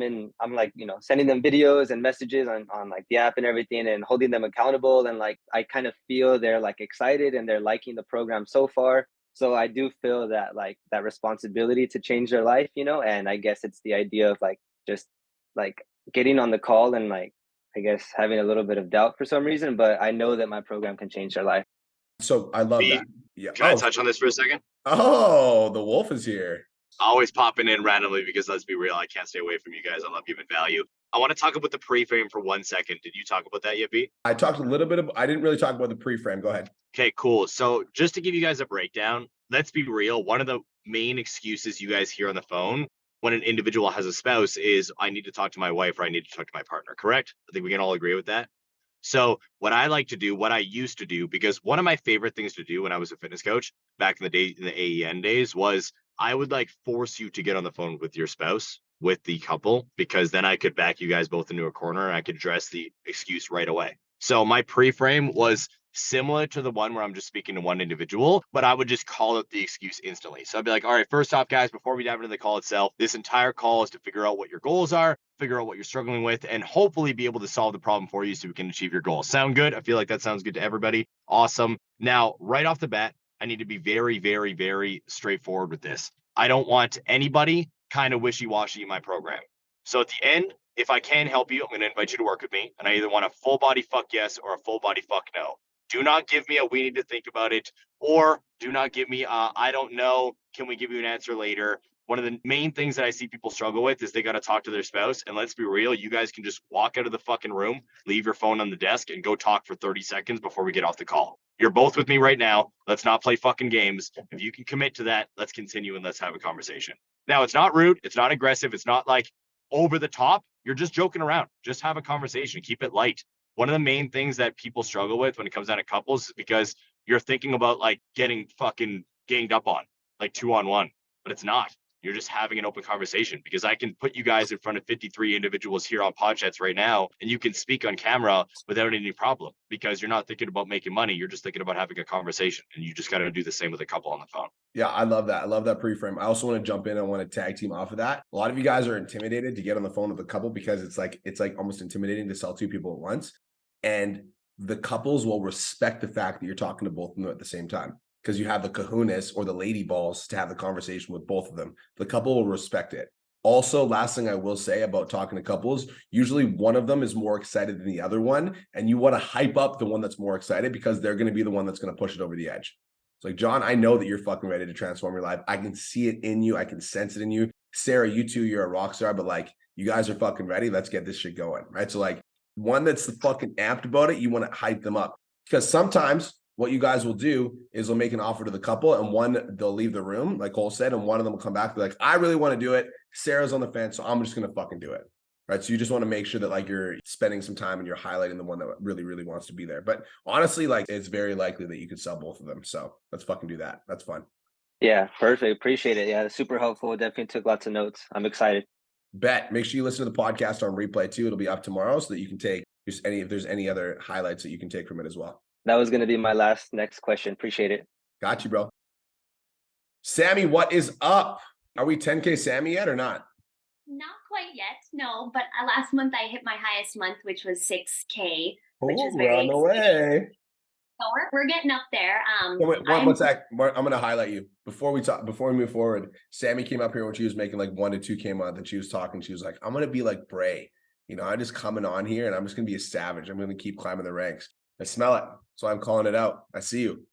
like, sending them videos and messages on like the app and everything and holding them accountable. And like, I kind of feel they're like excited and they're liking the program so far. So I do feel that like that responsibility to change their life, and I guess it's the idea of like, just like getting on the call and like I guess, having a little bit of doubt for some reason, but I know that my program can change their life. So I love Me- that. Yeah. Can I touch on this for a second? Oh, the wolf is here. Always popping in randomly because let's be real, I can't stay away from you guys. I love giving value. I want to talk about the pre-frame for 1 second. Did you talk about that yet, B? I talked a little bit I didn't really talk about the pre-frame. Go ahead. Okay, cool. So just to give you guys a breakdown, let's be real. One of the main excuses you guys hear on the phone when an individual has a spouse is I need to talk to my wife or I need to talk to my partner, correct? I think we can all agree with that. So what I like to do, what I used to do, because one of my favorite things to do when I was a fitness coach back in the day, in the AEN days, was I would like force you to get on the phone with your spouse, with the couple, because then I could back you guys both into a corner and I could address the excuse right away. So my pre-frame was similar to the one where I'm just speaking to one individual, but I would just call out the excuse instantly. So I'd be like, all right, first off, guys, before we dive into the call itself, this entire call is to figure out what your goals are, figure out what you're struggling with, and hopefully be able to solve the problem for you so we can achieve your goals. Sound good? I feel like that sounds good to everybody. Awesome. Now, right off the bat, I need to be very, very, very straightforward with this. I don't want anybody kind of wishy-washy in my program. So at the end, if I can help you, I'm going to invite you to work with me. And I either want a full body fuck yes or a full body fuck no. Do not give me a we need to think about it, or do not give me I don't know. Can we give you an answer later? One of the main things that I see people struggle with is they got to talk to their spouse. And let's be real, you guys can just walk out of the fucking room, leave your phone on the desk, and go talk for 30 seconds before we get off the call. You're both with me right now. Let's not play fucking games. If you can commit to that, let's continue and let's have a conversation. Now, it's not rude. It's not aggressive. It's not like over the top. You're just joking around. Just have a conversation. Keep it light. One of the main things that people struggle with when it comes down to couples is because you're thinking about like getting fucking ganged up on, like 2-on-1, but it's not. You're just having an open conversation, because I can put you guys in front of 53 individuals here on Podchats right now, and you can speak on camera without any problem, because you're not thinking about making money. You're just thinking about having a conversation, and you just got to do the same with a couple on the phone. Yeah, I love that. I love that pre-frame. I also want to jump in. I want to tag team off of that. A lot of you guys are intimidated to get on the phone with a couple because it's like almost intimidating to sell two people at once. And the couples will respect the fact that you're talking to both of them at the same time, because you have the kahunas or the lady balls to have the conversation with both of them. The couple will respect it. Also, last thing I will say about talking to couples, usually one of them is more excited than the other one, and you want to hype up the one that's more excited because they're going to be the one that's going to push it over the edge. It's like, John, I know that you're fucking ready to transform your life. I can see it in you. I can sense it in you. Sarah, you too, you're a rock star, but like, you guys are fucking ready. Let's get this shit going, right? So like, one that's the fucking amped about it, you want to hype them up, because sometimes what you guys will do is they'll make an offer to the couple, and one, they'll leave the room, like Cole said, and one of them will come back, be like, I really want to do it. Sarah's on the fence, so I'm just going to fucking do it. Right. So you just want to make sure that like you're spending some time and you're highlighting the one that really, really wants to be there. But honestly, like it's very likely that you could sell both of them. So let's fucking do that. That's fun. Yeah, perfect. Appreciate it. Yeah, that's super helpful. Definitely took lots of notes. I'm excited. Bet. Make sure you listen to the podcast on replay too. It'll be up tomorrow so that you can take just if there's any other highlights that you can take from it as well. That was going to be my next question. Appreciate it. Got you, bro. Sammy, what is up? Are we 10K Sammy yet or not? Not quite yet, no. But last month I hit my highest month, which was 6K, which is we're very on the exciting. way. So we're getting up there. Wait, one sec. I'm going to highlight you before we move forward. Sammy came up here when she was making like 1 to 2K a month, and she was talking. She was like, "I'm going to be like Bray. You know, I'm just coming on here, and I'm just going to be a savage. I'm going to keep climbing the ranks. I smell it, so I'm calling it out. I see you."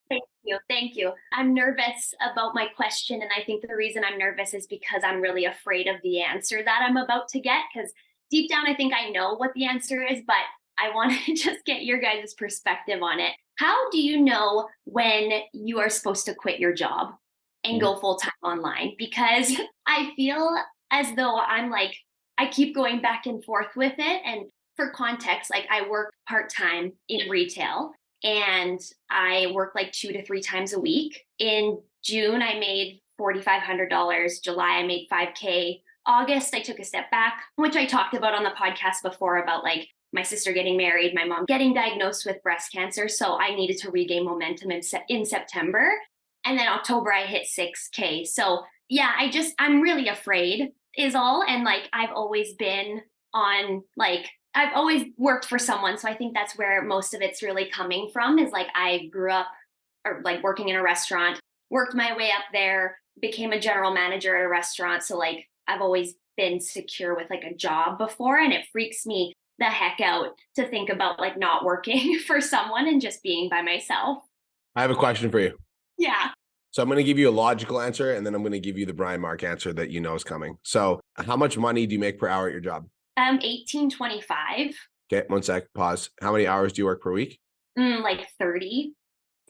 Thank you. I'm nervous about my question, and I think the reason I'm nervous is because I'm really afraid of the answer that I'm about to get, because deep down I think I know what the answer is, but I want to just get your guys' perspective on it. How do you know when you are supposed to quit your job and go full-time online? Because I feel as though I keep going back and forth with it. And for context, like I work part-time in retail, and I work like 2 to 3 times a week. In June, I made $4,500. July, I made $5K. August, I took a step back, which I talked about on the podcast before about like my sister getting married, my mom getting diagnosed with breast cancer. So I needed to regain momentum in September. And then October, I hit 6K. So yeah, I'm really afraid is all. And like, I've always been on like, I've always worked for someone. So I think that's where most of it's really coming from, is like I grew up or like working in a restaurant, worked my way up there, became a general manager at a restaurant. So like I've always been secure with like a job before, and it freaks me the heck out to think about like not working for someone and just being by myself. I have a question for you. Yeah. So I'm going to give you a logical answer, and then I'm going to give you the Brian Mark answer that you know is coming. So how much money do you make per hour at your job? 18.25. Okay, 1 sec, pause. How many hours do you work per week? Like 30.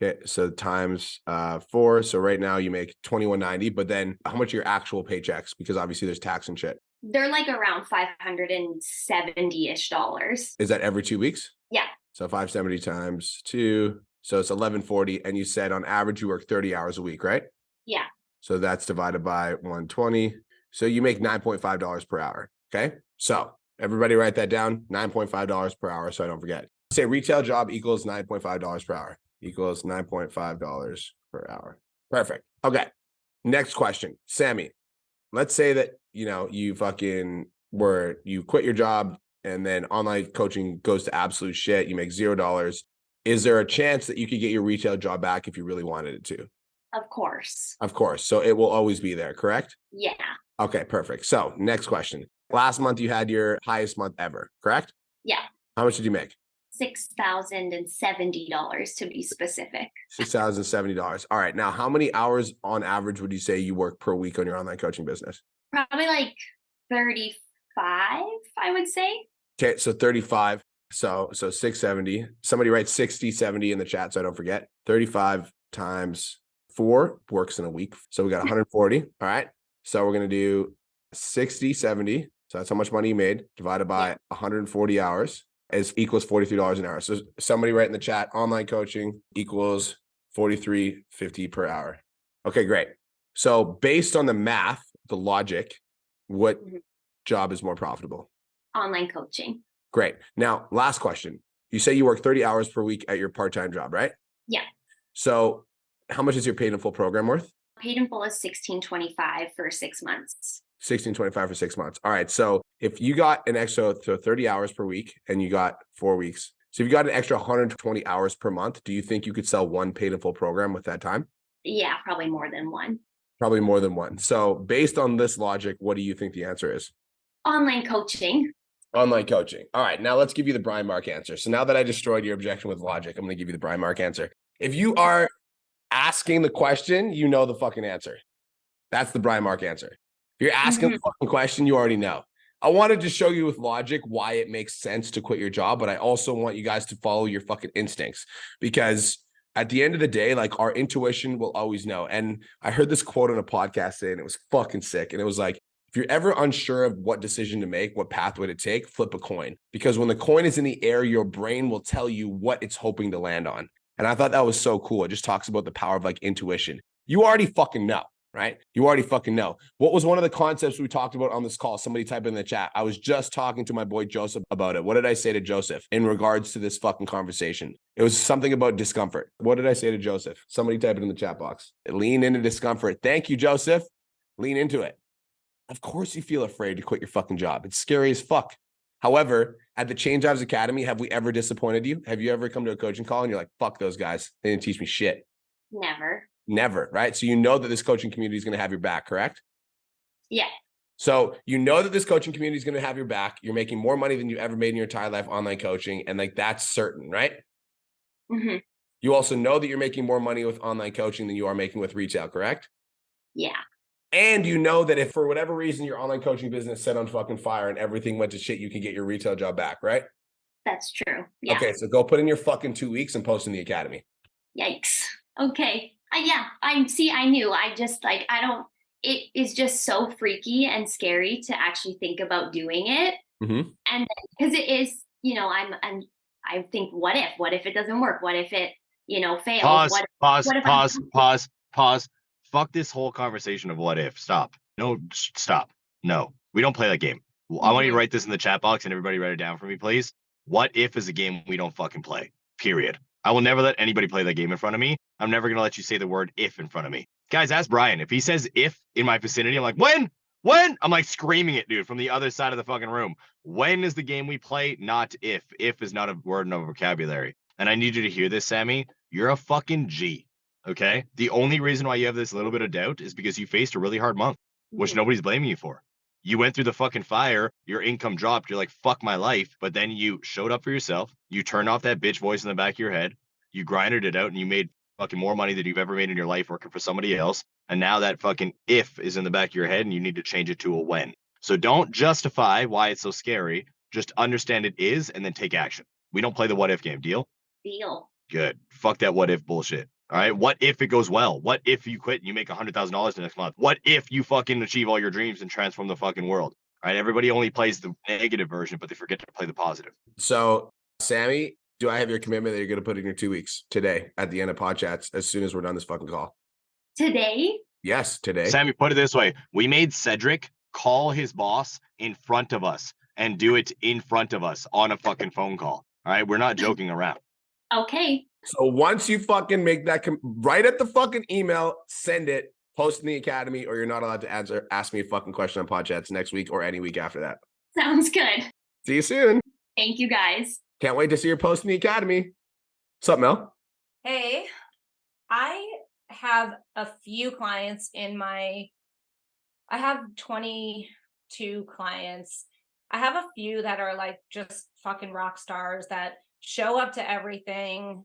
Okay, so times 4. So right now you make $21.90, but then how much are your actual paychecks? Because obviously there's tax and shit. They're like around $570-ish. Is that every 2 weeks? Yeah. So 570 times 2. So it's 1140. And you said on average you work 30 hours a week, right? Yeah. So that's divided by 120. So you make $9.5 per hour. Okay. So everybody write that down, $9.5 per hour. So I don't forget. Say retail job equals $9.5 per hour. Equals $9.5 per hour. Perfect. Okay. Next question. Sammy, let's say that, you quit your job and then online coaching goes to absolute shit. You make $0. Is there a chance that you could get your retail job back if you really wanted it to? Of course. Of course. So it will always be there, correct? Yeah. Okay, perfect. So next question. Last month you had your highest month ever, correct? Yeah. How much did you make? $6,070 to be specific. $6,070. All right. Now, how many hours on average would you say you work per week on your online coaching business? Probably like 35, I would say. Okay, so 35. So 670. Somebody write 60, 70 in the chat so I don't forget. 35 times 4 works in a week. So we got 140. All right. So we're going to do 60, 70. So that's how much money you made divided by 140 hours is equals $43 an hour. So somebody write in the chat, online coaching equals $43.50 per hour. Okay, great. So based on the math, the logic, what job is more profitable? Online coaching. Great. Now, last question. You say you work 30 hours per week at your part-time job, right? Yeah. So how much is your paid in full program worth? Paid in full is $16.25 for 6 months. $16.25 for 6 months. All right. So if you got an extra 30 hours per week and you got 4 weeks, so if you got an extra 120 hours per month, do you think you could sell one paid in full program with that time? Yeah, probably more than one. Probably more than one. So based on this logic, what do you think the answer is? Online coaching. Online coaching. All right. Now let's give you the Brian Mark answer. So now that I destroyed your objection with logic, I'm going to give you the Brian Mark answer. If you are asking the question, you know the fucking answer. That's the Brian Mark answer. If you're asking the fucking question, you already know. I wanted to show you with logic why it makes sense to quit your job, but I also want you guys to follow your fucking instincts, because at the end of the day, like, our intuition will always know. And I heard this quote on a podcast today, and it was fucking sick. And it was like, if you're ever unsure of what decision to make, what pathway to take, flip a coin, because when the coin is in the air, your brain will tell you what it's hoping to land on. And I thought that was so cool. It just talks about the power of like intuition. You already fucking know. Right? You already fucking know. What was one of the concepts we talked about on this call? Somebody type in the chat. I was just talking to my boy Joseph about it. What did I say to Joseph in regards to this fucking conversation? It was something about discomfort. What did I say to Joseph? Somebody type it in the chat box. Lean into discomfort. Thank you, Joseph. Lean into it. Of course you feel afraid to quit your fucking job. It's scary as fuck. However, at the Change Lives Academy, have we ever disappointed you? Have you ever come to a coaching call and you're like, fuck those guys, they didn't teach me shit? Never. Never, right? So you know that this coaching community is going to have your back, correct? Yeah. So you know that this coaching community is going to have your back. You're making more money than you ever made in your entire life online coaching. And like, that's certain, right? Mm-hmm. You also know that you're making more money with online coaching than you are making with retail, correct? Yeah. And you know that if for whatever reason your online coaching business set on fucking fire and everything went to shit, you can get your retail job back, right? That's true. Yeah. Okay, so go put in your fucking 2 weeks and post in the academy. Yikes. Okay. I knew. I just it is just so freaky and scary to actually think about doing it. Mm-hmm. And because it is, I think, what if it doesn't work? What if it, fails? Pause. Fuck this whole conversation of what if. Stop. No, stop. No, we don't play that game. I want you to write this in the chat box and everybody write it down for me, please. What if is a game we don't fucking play, period. I will never let anybody play that game in front of me. I'm never going to let you say the word if in front of me. Guys, ask Brian. If he says if in my vicinity, I'm like, when? I'm like screaming it, dude, from the other side of the fucking room. When is the game we play? Not if. If is not a word in our vocabulary. And I need you to hear this, Sammy. You're a fucking G, okay? The only reason why you have this little bit of doubt is because you faced a really hard month, which nobody's blaming you for. You went through the fucking fire, your income dropped, you're like, fuck my life. But then you showed up for yourself, you turned off that bitch voice in the back of your head, you grinded it out, and you made fucking more money than you've ever made in your life working for somebody else. And now that fucking if is in the back of your head and you need to change it to a when. So don't justify why it's so scary. Just understand it is and then take action. We don't play the what if game. Deal? Deal. Good. Fuck that what if bullshit. All right. What if it goes well? What if you quit and you make $100,000 the next month? What if you fucking achieve all your dreams and transform the fucking world? All right. Everybody only plays the negative version, but they forget to play the positive. So, Sammy, do I have your commitment that you're going to put in your 2 weeks today at the end of Pod Chats as soon as we're done this fucking call? Today? Yes, today. Sammy, put it this way. We made Cedric call his boss in front of us and do it in front of us on a fucking phone call. All right. We're not joking around. Okay. So once you fucking make that, right at the fucking email, send it, post in the academy, or you're not allowed to ask me a fucking question on Pod Chats next week or any week after that. Sounds good. See you soon. Thank you guys. Can't wait to see your post in the academy. What's up, Mel? Hey, I have a few clients I have 22 clients. I have a few that are like just fucking rock stars that show up to everything.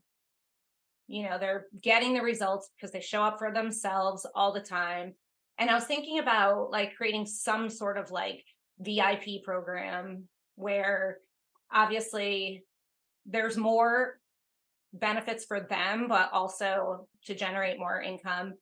You know, they're getting the results because they show up for themselves all the time. And I was thinking about like creating some sort of like VIP program where obviously there's more benefits for them, but also to generate more income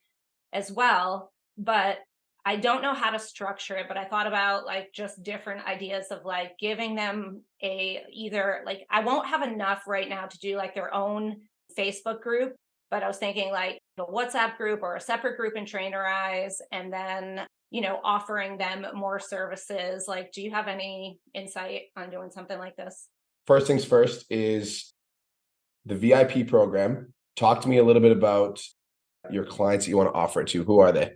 as well. But I don't know how to structure it, but I thought about like just different ideas of like giving them either like, I won't have enough right now to do like their own Facebook group, but I was thinking like a WhatsApp group or a separate group in Trainerize, and then, you know, offering them more services. Like, do you have any insight on doing something like this? First things first is the VIP program. Talk to me a little bit about your clients that you want to offer it to. Who are they?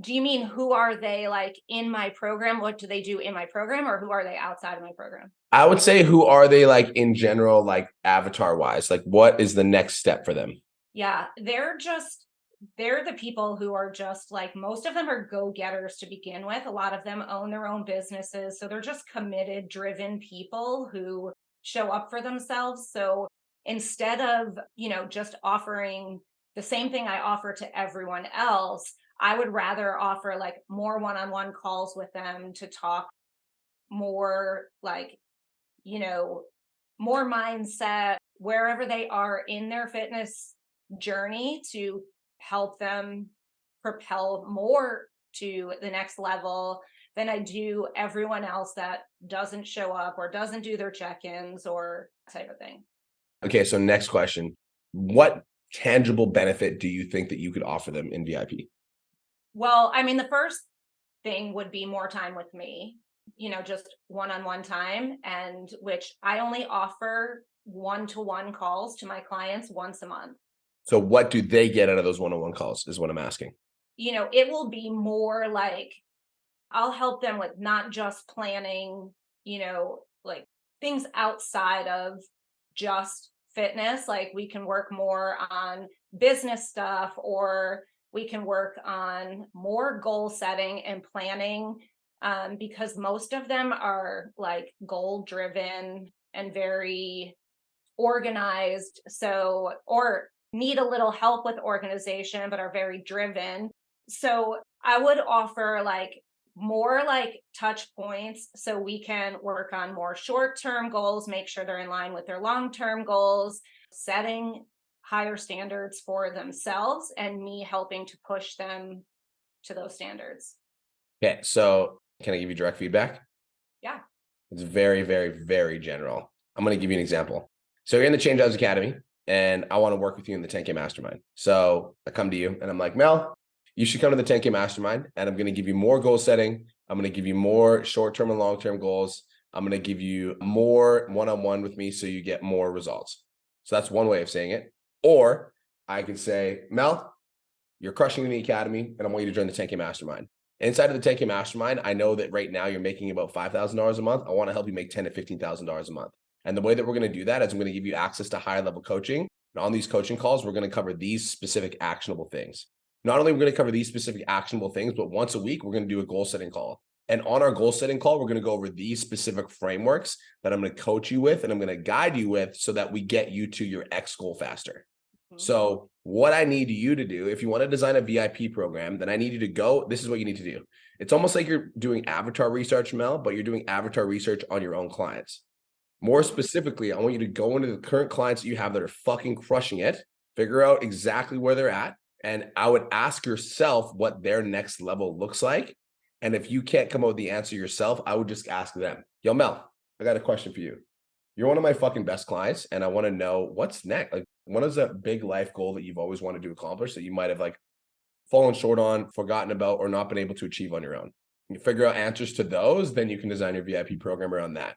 Do you mean who are they like in my program? What do they do in my program, or who are they outside of my program? I would say who are they like in general, like avatar wise? Like what is the next step for them? Yeah, they're the people who are just like, most of them are go-getters to begin with. A lot of them own their own businesses. So they're just committed, driven people who show up for themselves. So instead of, you know, just offering the same thing I offer to everyone else, I would rather offer like more one-on-one calls with them to talk more like, you know, more mindset wherever they are in their fitness journey to help them propel more to the next level than I do everyone else that doesn't show up or doesn't do their check-ins or type of thing. Okay, so next question. What tangible benefit do you think that you could offer them in VIP? Well, I mean, the first thing would be more time with me, you know, just one-on-one time, and which I only offer one-to-one calls to my clients once a month. So what do they get out of those one-on-one calls is what I'm asking. You know, it will be more like I'll help them with not just planning, you know, like things outside of just fitness. Like we can work more on business stuff, or we can work on more goal setting and planning, because most of them are like goal driven and very organized. So, or need a little help with organization, but are very driven. So I would offer like more like touch points so we can work on more short-term goals, make sure they're in line with their long-term goals, setting higher standards for themselves, and me helping to push them to those standards. Okay, so can I give you direct feedback? Yeah. It's very, very, very general. I'm going to give you an example. So you're in the Change Lives Academy, and I want to work with you in the 10K Mastermind. So I come to you and I'm like, Mel, you should come to the 10K Mastermind, and I'm going to give you more goal setting. I'm going to give you more short-term and long-term goals. I'm going to give you more one-on-one with me so you get more results. So that's one way of saying it. Or I could say, Mel, you're crushing in the academy, and I want you to join the 10K Mastermind. Inside of the 10K Mastermind, I know that right now you're making about $5,000 a month. I want to help you make $10,000 to $15,000 a month. And the way that we're going to do that is I'm going to give you access to higher level coaching. And on these coaching calls, we're going to cover these specific actionable things. Not only are we going to cover these specific actionable things, but once a week, we're going to do a goal setting call. And on our goal setting call, we're going to go over these specific frameworks that I'm going to coach you with and I'm going to guide you with so that we get you to your X goal faster. So what I need you to do, if you want to design a VIP program, then I need you to go, this is what you need to do. It's almost like you're doing avatar research, Mel, but you're doing avatar research on your own clients. More specifically, I want you to go into the current clients that you have that are fucking crushing it, figure out exactly where they're at. And I would ask yourself what their next level looks like. And if you can't come up with the answer yourself, I would just ask them, yo, Mel, I got a question for you. You're one of my fucking best clients. And I want to know what's next. Like, what is that big life goal that you've always wanted to accomplish that you might have like fallen short on, forgotten about, or not been able to achieve on your own? You figure out answers to those, then you can design your VIP program around that.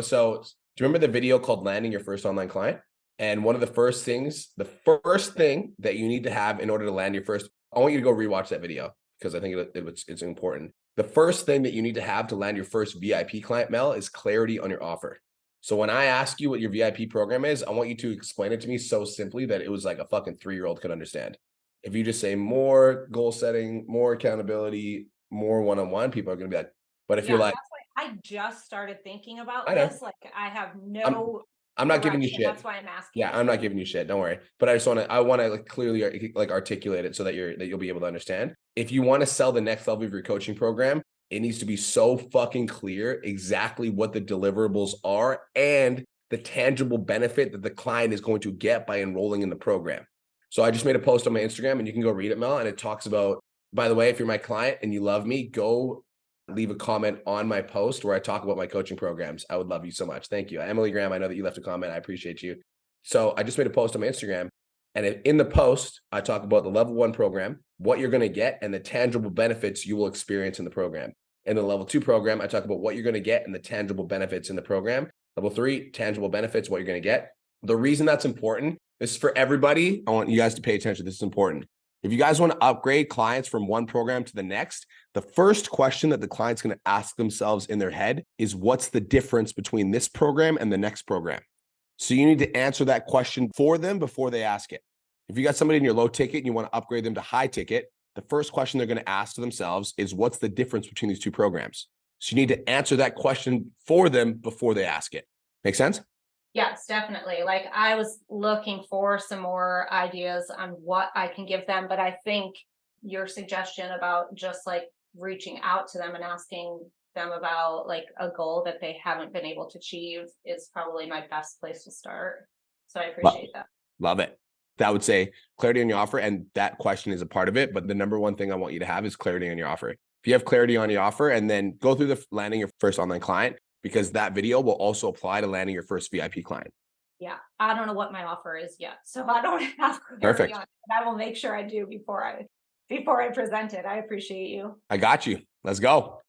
So do you remember the video called Landing Your First Online Client? And one of the first thing that you need to have in order to land your first, I want you to go rewatch that video because I think it's important. The first thing that you need to have to land your first VIP client, Mel, is clarity on your offer. So when I ask you what your VIP program is, I want you to explain it to me so simply that it was like a fucking 3-year-old could understand. If you just say more goal setting, more accountability, more one-on-one, people are going to be like, but if you're like, that's why I just started thinking about I know. this. Like I have no I'm not giving you direction. shit. That's why I'm asking. Yeah, I'm not giving you shit. Don't worry. But I want to like clearly like articulate it so that you'll be able to understand. If you want to sell the next level of your coaching program, it needs to be so fucking clear exactly what the deliverables are and the tangible benefit that the client is going to get by enrolling in the program. So I just made a post on my Instagram and you can go read it, Mel. And it talks about, by the way, if you're my client and you love me, go leave a comment on my post where I talk about my coaching programs. I would love you so much. Thank you. Emily Graham, I know that you left a comment. I appreciate you. So I just made a post on my Instagram. And in the post, I talk about the level 1 program, what you're going to get, and the tangible benefits you will experience in the program. In the level 2 program, I talk about what you're going to get and the tangible benefits in the program. Level 3, tangible benefits, what you're going to get. The reason that's important, this is for everybody. I want you guys to pay attention. This is important. If you guys want to upgrade clients from one program to the next, the first question that the client's going to ask themselves in their head is, what's the difference between this program and the next program? So you need to answer that question for them before they ask it. If you got somebody in your low ticket and you want to upgrade them to high ticket, the first question they're going to ask to themselves is, what's the difference between these two programs? So you need to answer that question for them before they ask it. Make sense? Yes, definitely. Like I was looking for some more ideas on what I can give them, but I think your suggestion about just like reaching out to them and asking them about like a goal that they haven't been able to achieve is probably my best place to start. So I appreciate that. Love it. That would say clarity on your offer. And that question is a part of it. But the number one thing I want you to have is clarity on your offer. If you have clarity on your offer, and then go through the landing your first online client, because that video will also apply to landing your first VIP client. Yeah. I don't know what my offer is yet. So I don't have clarity Perfect. on it. I will make sure I do before I present it. I appreciate you. I got you. Let's go.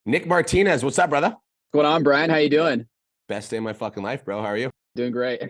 Nick Martinez, what's up, brother? What's going on, Brian? How you doing? Best day of my fucking life, bro. How are you? Doing great.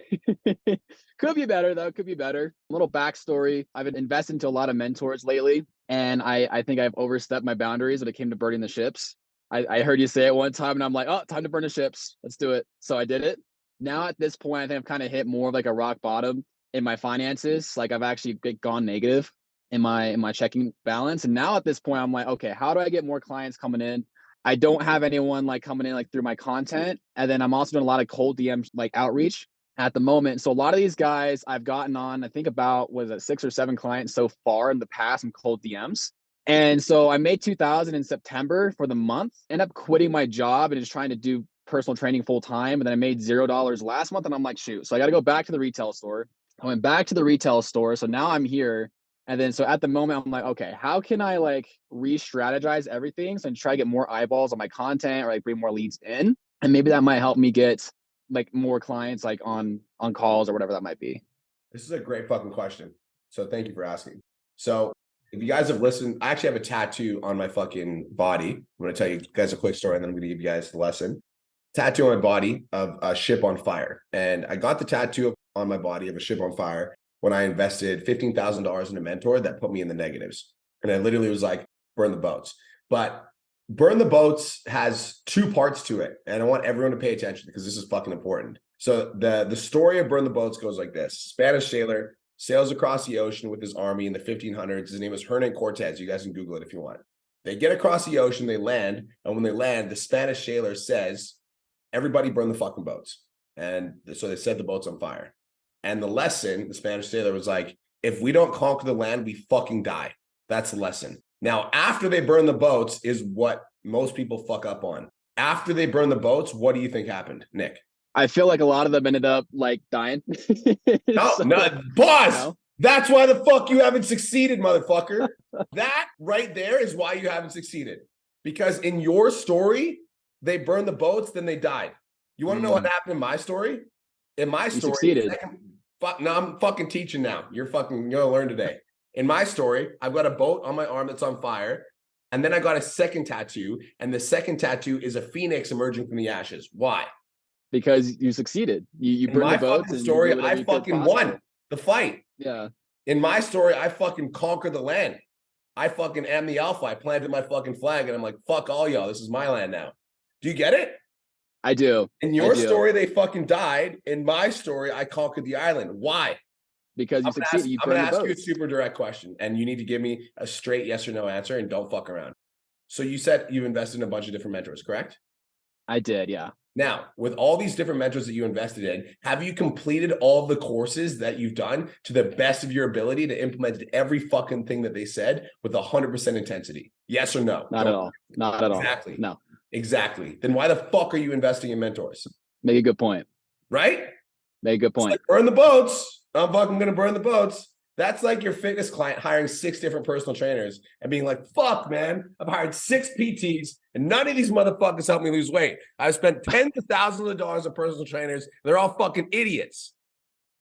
Could be better though. Could be better. A little backstory. I've been invested into a lot of mentors lately, and I think I've overstepped my boundaries when it came to burning the ships. I heard you say it one time and I'm like, oh, time to burn the ships. Let's do it. So I did it. Now at this point, I think I've kind of hit more of like a rock bottom in my finances. Like I've actually gone negative in my checking balance. And now at this point, I'm like, okay, how do I get more clients coming in? I don't have anyone like coming in like through my content. And then I'm also doing a lot of cold DM like outreach at the moment. So a lot of these guys I've gotten on, I think about, 6 or 7 clients so far in the past in cold DMs. And so I made 2,000 in September for the month, ended up quitting my job and just trying to do personal training full time. And then I made $0 last month and I'm like, shoot, so I got to go back to the retail store. I went back to the retail store. So now I'm here. And then, so at the moment I'm like, okay, how can I like re-strategize everything? So I try to get more eyeballs on my content or like bring more leads in. And maybe that might help me get like more clients like on calls or whatever that might be. This is a great fucking question. So thank you for asking. So if you guys have listened, I actually have a tattoo on my fucking body. I'm going to tell you guys a quick story and then I'm going to give you guys the lesson. Tattoo on my body of a ship on fire. And I got the tattoo on my body of a ship on fire when I invested $15,000 in a mentor that put me in the negatives. And I literally was like, burn the boats. But burn the boats has 2 parts to it. And I want everyone to pay attention because this is fucking important. So the story of burn the boats goes like this. Spanish sailor sails across the ocean with his army in the 1500s. His name was Hernan Cortez. You guys can Google it if you want. They get across the ocean, they land, and when they land, the Spanish sailor says, everybody burn the fucking boats. And so they set the boats on fire. And the lesson, the Spanish sailor was like, if we don't conquer the land, we fucking die. That's the lesson. Now, after they burn the boats is what most people fuck up on. After they burn the boats, what do you think happened, Nick? I feel like a lot of them ended up like dying. No, So, no, pause. no. That's why the fuck you haven't succeeded, motherfucker. That right there is why you haven't succeeded. Because in your story, they burned the boats, then they died. You want to know what happened in my story? In my You story, succeeded. no, I'm fucking teaching now. You're gonna learn today. In my story, I've got a boat on my arm that's on fire, and then I got a second tattoo, and the second tattoo is a phoenix emerging from the ashes. Why? Because you succeeded. You In burned my the boats fucking and you story, did whatever I you could fucking possible. won the fight. Yeah. In my story, I fucking conquered the land. I fucking am the alpha. I planted my fucking flag, and I'm like, fuck all y'all. This is my land now. Do you get it? I do. In I your do. story, they fucking died. In my story, I conquered the island. Why? Because you I'm gonna succeeded. You I'm gonna burned the ask you a boats. super direct question, and you need to give me a straight yes or no answer, and don't fuck around. So you said you invested in a bunch of different mentors, correct? I did, yeah. Now, with all these different mentors that you invested in, have you completed all the courses that you've done to the best of your ability to implement every fucking thing that they said with 100% intensity? Yes or no? Not at all. Not at all. Exactly. No. Exactly. Then why the fuck are you investing in mentors? Make a good point. Right? Make a good It's point. like, burn the boats. I'm fucking gonna burn the boats. That's like your fitness client hiring 6 different personal trainers and being like, fuck, man, I've hired 6 PTs and none of these motherfuckers help me lose weight. I've spent tens of thousands of dollars on personal trainers. They're all fucking idiots.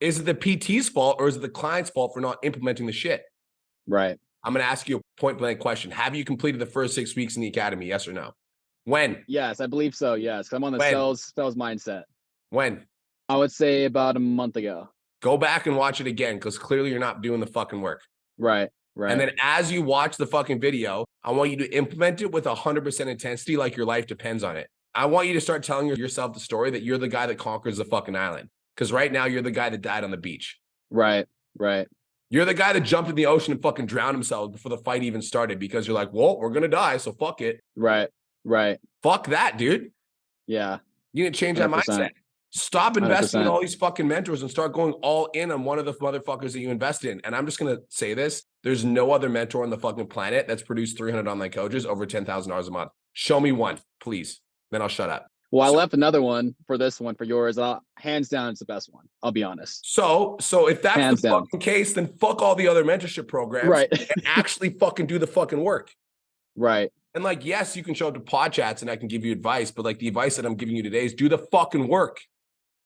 Is it the PT's fault or is it the client's fault for not implementing the shit? Right. I'm going to ask you a point blank question. Have you completed the first 6 weeks in the academy? Yes or no? When? Yes, I believe so. Yes. 'Cause I'm on the When? sales mindset. When? I would say about a month ago. Go back and watch it again because clearly you're not doing the fucking work. Right. Right. And then as you watch the fucking video, I want you to implement it with 100% intensity like your life depends on it. I want you to start telling yourself the story that you're the guy that conquers the fucking island. Because right now you're the guy that died on the beach. Right. Right. You're the guy that jumped in the ocean and fucking drowned himself before the fight even started because you're like, well, we're going to die, so fuck it. Right. Right. Fuck that, dude. Yeah. You need to change that 100%. mindset. Stop investing in 100%. all these fucking mentors and start going all in on one of the motherfuckers that you invest in. And I'm just going to say this. There's no other mentor on the fucking planet that's produced 300 online coaches over $10,000 a month. Show me one, please. Then I'll shut up. Well, I left another one for this one for yours. Hands down, it's the best one. I'll be honest. So if that's Hands the down. fucking case, then fuck all the other mentorship programs Right. and actually fucking do the fucking work. Right. And like, yes, you can show up to pod chats and I can give you advice, but like the advice that I'm giving you today is do the fucking work.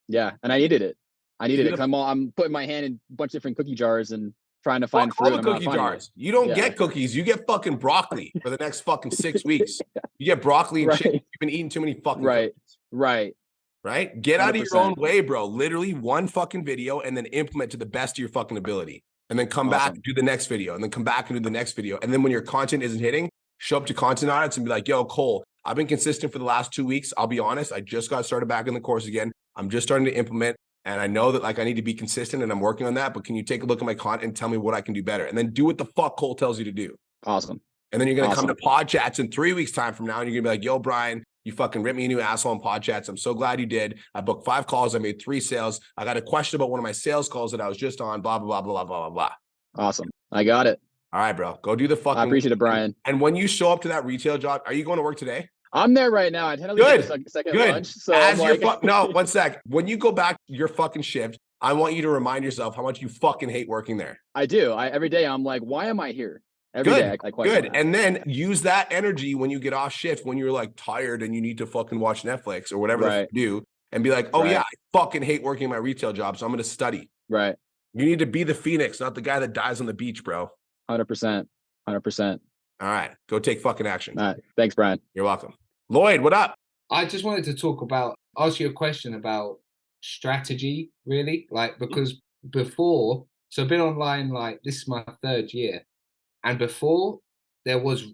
Yeah. And I needed it. I needed it. Beautiful. 'Cause I'm putting my hand in a bunch of different cookie jars and trying to find Fuck all fruit. the I'm not cookie finding it. jars. You don't Yeah. get cookies. You get fucking broccoli for the next fucking 6 weeks. You get broccoli and Right. chicken. You've been eating too many fucking Right. cookies. Right. Right? Get out of your 100%. own way, bro. Literally one fucking video and then implement to the best of your fucking ability. And then come back Awesome. and do the next video. And then come back and do the next video. And then when your content isn't hitting, show up to content audits and be like, yo, Cole, I've been consistent for the last 2 weeks. I'll be honest. I just got started back in the course again. I'm just starting to implement. And I know that like I need to be consistent and I'm working on that. But can you take a look at my content and tell me what I can do better? And then do what the fuck Cole tells you to do. Awesome. And then you're going to come Awesome. to pod chats in 3 weeks time from now. And you're going to be like, yo, Brian, you fucking ripped me a new asshole on pod chats. I'm so glad you did. I booked 5 calls. I made 3 sales. I got a question about one of my sales calls that I was just on, blah, blah, blah, blah, blah, blah, blah. Awesome. I got it. All right, bro. Go do the fucking. I appreciate it, Brian. And when you show up to that retail job, are you going to work today? I'm there right now. I tend to leave Good. for a second Good. lunch. So As I'm your like, no, 1 sec. When you go back to your fucking shift, I want you to remind yourself how much you fucking hate working there. I do. Every day I'm like, why am I here? Every day I question Good. that. And then use that energy when you get off shift, when you're like tired and you need to fucking watch Netflix or whatever the Right. fuck you do, and be like, oh Right. yeah, I fucking hate working my retail job, so I'm going to study. Right. You need to be the Phoenix, not the guy that dies on the beach, bro. 100%. 100%. All right. Go take fucking action. All right. Thanks, Brian. You're welcome. Lloyd, what up? I just wanted to ask you a question about strategy, really. Like, because before, so I've been online, like, this is my 3rd year. And before, there was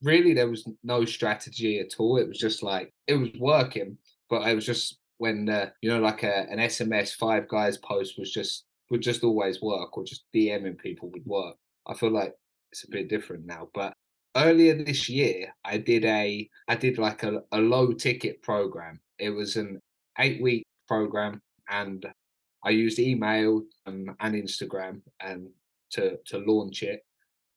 no strategy at all. It was just like, it was working, but it was just when, like an SMS 5 guys post would just always work, or just DMing people would work. I feel like it's a bit different now, but earlier this year, I did like a low ticket program. It was an 8-week program, and I used email and Instagram and to launch it,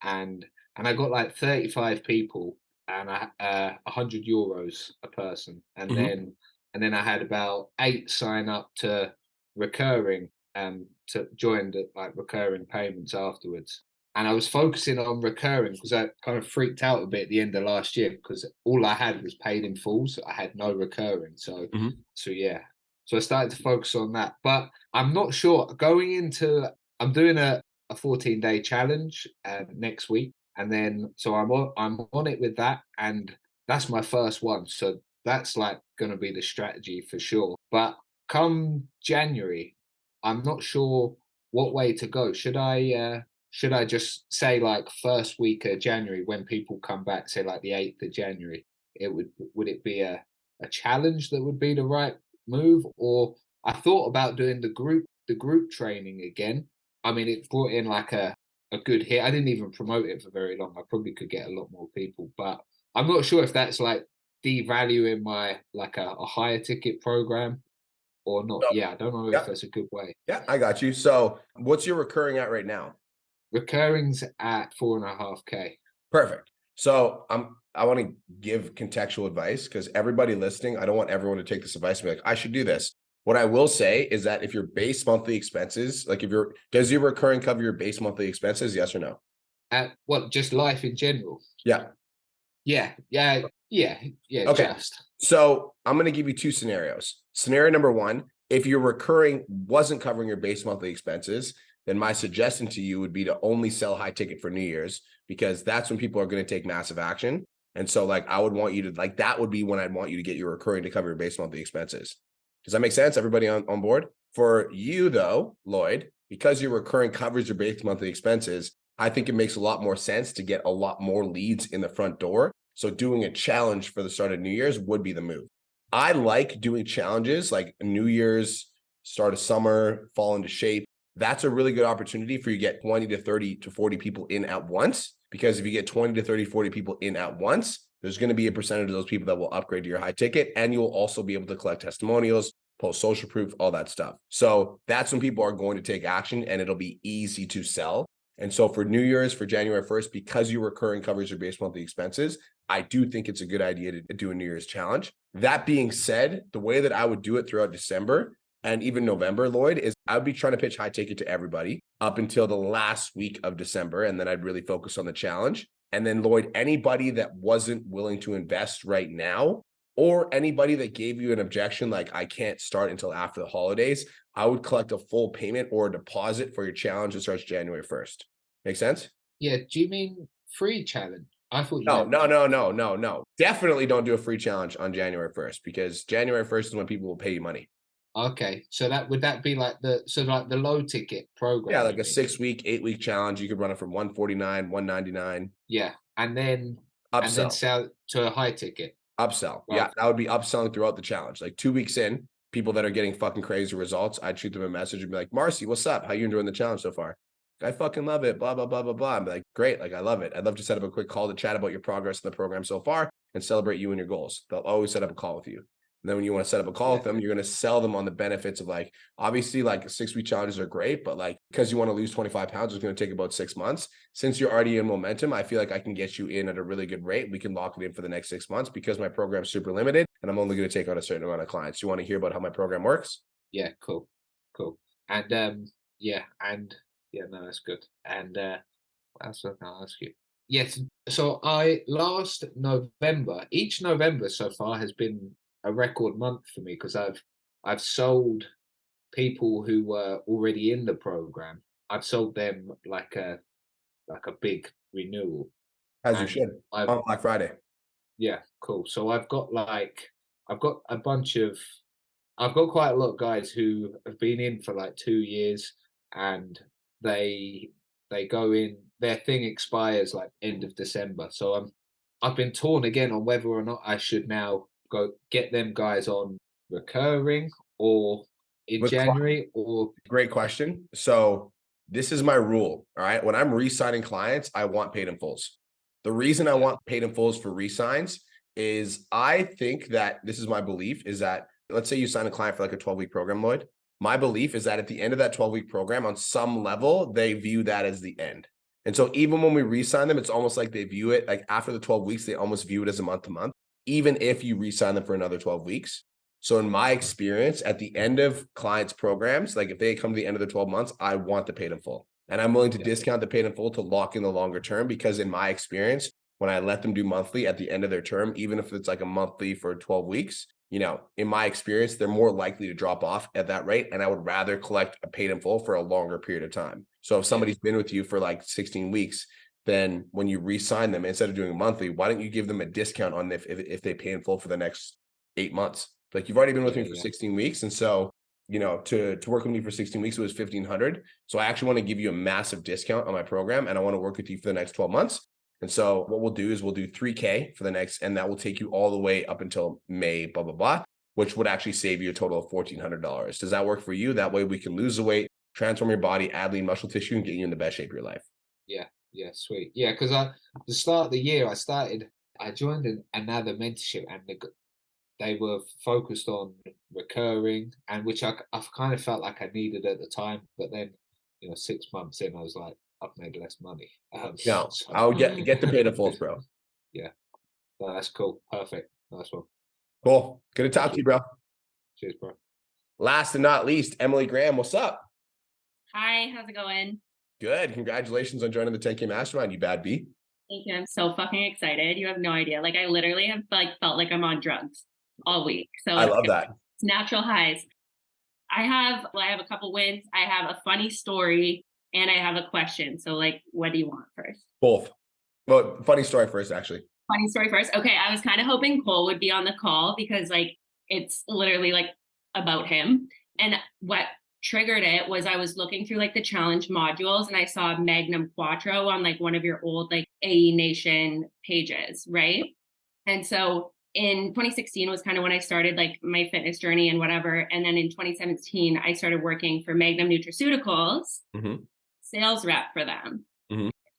and I got like 35 people and 100 euros a person, and Mhm. then I had about 8 sign up to recurring to join the like recurring payments afterwards. And I was focusing on recurring because I kind of freaked out a bit at the end of last year because all I had was paid in full, so I had no recurring. So Mhm. yeah. So I started to focus on that. But I'm not sure going into I'm doing a 14-day challenge next week. And then so I'm on it with that, and that's my first one. So that's like gonna be the strategy for sure. But come January, I'm not sure what way to go. Should I just say like first week of January when people come back, say like the 8th of January, would it be a challenge that would be the right move? Or I thought about doing the group training again. I mean, it brought in like a good hit. I didn't even promote it for very long. I probably could get a lot more people, but I'm not sure if that's like devaluing my like a higher ticket program or not. So, Yeah, I don't know if yeah, that's a good way. yeah, I got you. So, what's your recurring at right now? Recurring's at 4.5K. Perfect. So I want to give contextual advice because everybody listening, I don't want everyone to take this advice and be like, I should do this. What I will say is that if your base monthly expenses, like does your recurring cover your base monthly expenses? Yes or no? At what, just life in general? Yeah. Yeah, Okay. just. So I'm going to give you two scenarios. Scenario number one, if your recurring wasn't covering your base monthly expenses, then my suggestion to you would be to only sell high ticket for New Year's, because that's when people are going to take massive action. And so like, I would want you to like, that would be when I'd want you to get your recurring to cover your base monthly expenses. Does that make sense? Everybody on board? For you though, Lloyd, because your recurring covers your base monthly expenses, I think it makes a lot more sense to get a lot more leads in the front door. So doing a challenge for the start of New Year's would be the move. I like doing challenges like New Year's, start of summer, fall into shape. That's a really good opportunity for you to get 20 to 30 to 40 people in at once. Because if you get 20 to 30, 40 people in at once, there's going to be a percentage of those people that will upgrade to your high ticket. And you'll also be able to collect testimonials, post social proof, all that stuff. So that's when people are going to take action and it'll be easy to sell. And so for New Year's, for January 1st, because your recurring covers your base monthly expenses, I do think it's a good idea to do a New Year's challenge. That being said, the way that I would do it throughout December and even November, Lloyd, is I would be trying to pitch high ticket to everybody up until the last week of December. And then I'd really focus on the challenge. And then, Lloyd, anybody that wasn't willing to invest right now, or anybody that gave you an objection, like I can't start until after the holidays, I would collect a full payment or a deposit for your challenge that starts January 1st. Make sense? Yeah, do you mean free challenge? I thought you No, meant no. Definitely don't do a free challenge on January 1st, because January 1st is when people will pay you money. Okay, so would that be like the low ticket program? Yeah, you like a mean? 6-week, 8-week challenge. You could run it from 149, 199. Yeah, and then Upsell. sell to a high ticket. Upsell. Well, Yeah, that would be upselling throughout the challenge. Like 2 weeks in, people that are getting fucking crazy results, I'd shoot them a message and be like, Marcy, what's up? How you enjoying the challenge so far? I fucking love it. Blah, blah, blah, blah, blah. I'm like, great. Like, I love it. I'd love to set up a quick call to chat about your progress in the program so far and celebrate you and your goals. They'll always set up a call with you. And then when you want to set up a call with them, you're going to sell them on the benefits of like, obviously like 6-week challenges are great, but like, because you want to lose 25 pounds, it's going to take about 6 months. Since you're already in momentum, I feel like I can get you in at a really good rate. We can lock it in for the next 6 months because my program's super limited and I'm only going to take on a certain amount of clients. You want to hear about how my program works? yeah, cool. And no, that's good. And what else was I gonna ask you? Yes, so last November, each November so far has been a record month for me because I've sold people who were already in the program. I've sold them like a big renewal. As you And should on Black Friday. Yeah, cool. So I've got quite a lot of guys who have been in for like 2 years, and they go in, their thing expires like end of December. So I've been torn again on whether or not I should now go get them guys on recurring or in With January or Great question. So this is my rule. All right. When I'm re-signing clients, I want paid in fulls. The reason I want paid in fulls for resigns is I think that this is my belief is that let's say you sign a client for like a 12-week program, Lloyd. My belief is that at the end of that 12-week program, on some level, they view that as the end. And so even when we re-sign them, it's almost like they view it like after the 12 weeks, they almost view it as a month to month, even if you re-sign them for another 12 weeks. So in my experience, at the end of clients' programs, like if they come to the end of the 12 months, I want the paid in full. And I'm willing to discount the paid in full to lock in the longer term, because in my experience, when I let them do monthly at the end of their term, even if it's like a monthly for 12 weeks, you know, in my experience, they're more likely to drop off at that rate. And I would rather collect a paid in full for a longer period of time. So if somebody's been with you for like 16 weeks, then when you re-sign them, instead of doing a monthly, why don't you give them a discount on if they pay in full for the next 8 months? Like you've already been with me for 16 weeks. And so, you know, to work with me for 16 weeks, it was $1,500. So I actually want to give you a massive discount on my program, and I want to work with you for the next 12 months. And so what we'll do is we'll do $3,000 for the next, and that will take you all the way up until May, blah, blah, blah, which would actually save you a total of $1,400. Does that work for you? That way we can lose the weight, transform your body, add lean muscle tissue, and get you in the best shape of your life. Yeah, sweet. Yeah, because the start of the year, I joined another mentorship, and they were focused on recurring, and which I've kind of felt like I needed at the time. But then, you know, 6 months in, I was like, I've made less money. No, I'll get the paid in fulls, bro. Yeah, no, that's cool. Perfect. Nice one. Cool. Good to talk to you, bro. Cheers, bro. Last and not least, Emily Graham, what's up? Hi, how's it going? Good. Congratulations on joining the 10K Mastermind, you bad bee. Thank you. I'm so fucking excited. You have no idea. Like I literally have felt like I'm on drugs all week. So I love that. It's natural highs. I have a couple wins. I have a funny story and I have a question. So like, what do you want first? Both. Well, funny story first, actually. Funny story first. Okay. I was kind of hoping Cole would be on the call because like, it's literally like about him. And what triggered it was I was looking through like the challenge modules and I saw Magnum Quattro on like one of your old like AE Nation pages, right? And so in 2016 was kind of when I started like my fitness journey and whatever. And then in 2017, I started working for Magnum Nutraceuticals, sales rep for them.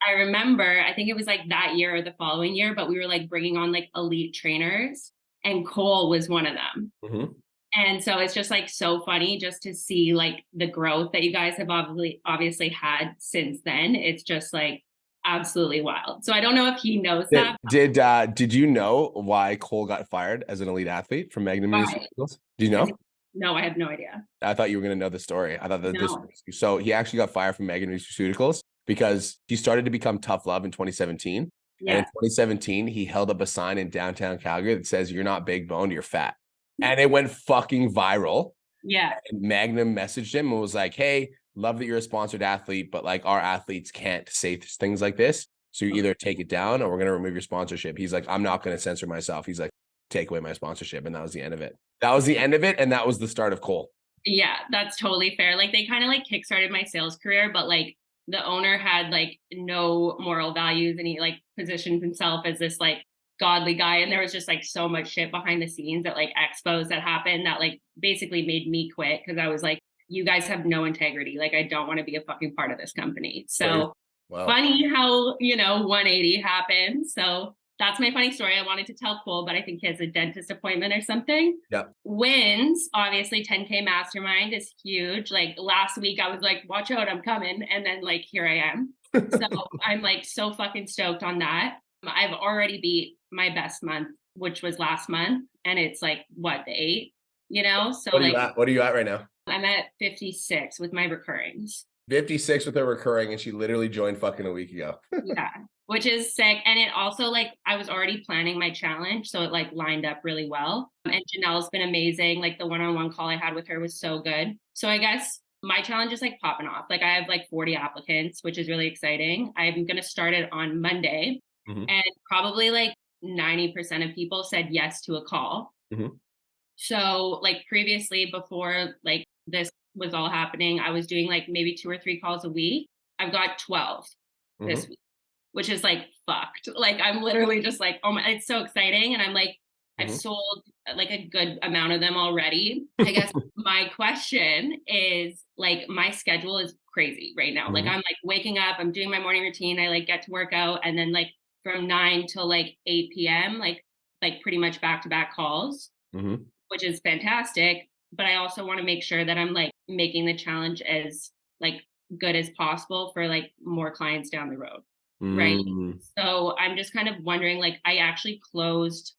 I remember, I think it was like that year or the following year, but we were like bringing on like elite trainers and Cole was one of them. And so it's just like so funny just to see like the growth that you guys have obviously had since then. It's just like absolutely wild. So I don't know if he knows that. Did you know why Cole got fired as an elite athlete from Magnum Nutraceuticals? Do you know? No, I have no idea. I thought you were going to know the story. I thought that so he actually got fired from Magnum Nutraceuticals because he started to become tough love in 2017. Yeah. And in 2017, he held up a sign in downtown Calgary that says, "You're not big boned, you're fat." And it went fucking viral. Yeah. And Magnum messaged him and was like, "Hey, love that you're a sponsored athlete, but like our athletes can't say things like this. So you either take it down or we're going to remove your sponsorship." He's like, "I'm not going to censor myself." He's like, "Take away my sponsorship." And that was the end of it. That was the end of it. And that was the start of Cole. Yeah, that's totally fair. Like they kind of like kickstarted my sales career, but like the owner had like no moral values and he like positioned himself as this like godly guy. And there was just like so much shit behind the scenes at like expos that happened that like basically made me quit. Cause I was like, you guys have no integrity. Like, I don't want to be a fucking part of this company. So funny how, you know, 180 happened. So that's my funny story. I wanted to tell Cole, but I think he has a dentist appointment or something. Yeah. Wins, obviously 10K Mastermind is huge. Like last week I was like, watch out, I'm coming. And then like, here I am. So I'm like so fucking stoked on that. I've already beat my best month, which was last month. And it's like, what, the 8, you know? So what are you at right now? I'm at 56 with my recurrings. 56 with her recurring, and she literally joined fucking a week ago. Yeah, which is sick. And it also like, I was already planning my challenge. So it like lined up really well. And Janelle's been amazing. Like the one-on-one call I had with her was so good. So I guess my challenge is like popping off. Like I have like 40 applicants, which is really exciting. I'm going to start it on Monday. And probably like 90% of people said yes to a call. So like previously before like this was all happening, I was doing like maybe 2 or 3 calls a week. I've got 12 this week, which is like fucked. Like I'm literally just like, oh my, it's so exciting. And I'm like, I've sold like a good amount of them already. I guess my question is like, my schedule is crazy right now. Like I'm like waking up, I'm doing my morning routine. I like get to work out. And then like from 9 till like 8 p.m., like pretty much back-to-back calls, Mm-hmm. which is fantastic. But I also want to make sure that I'm like making the challenge as like good as possible for like more clients down the road. Right. Mm. So I'm just kind of wondering, like, I actually closed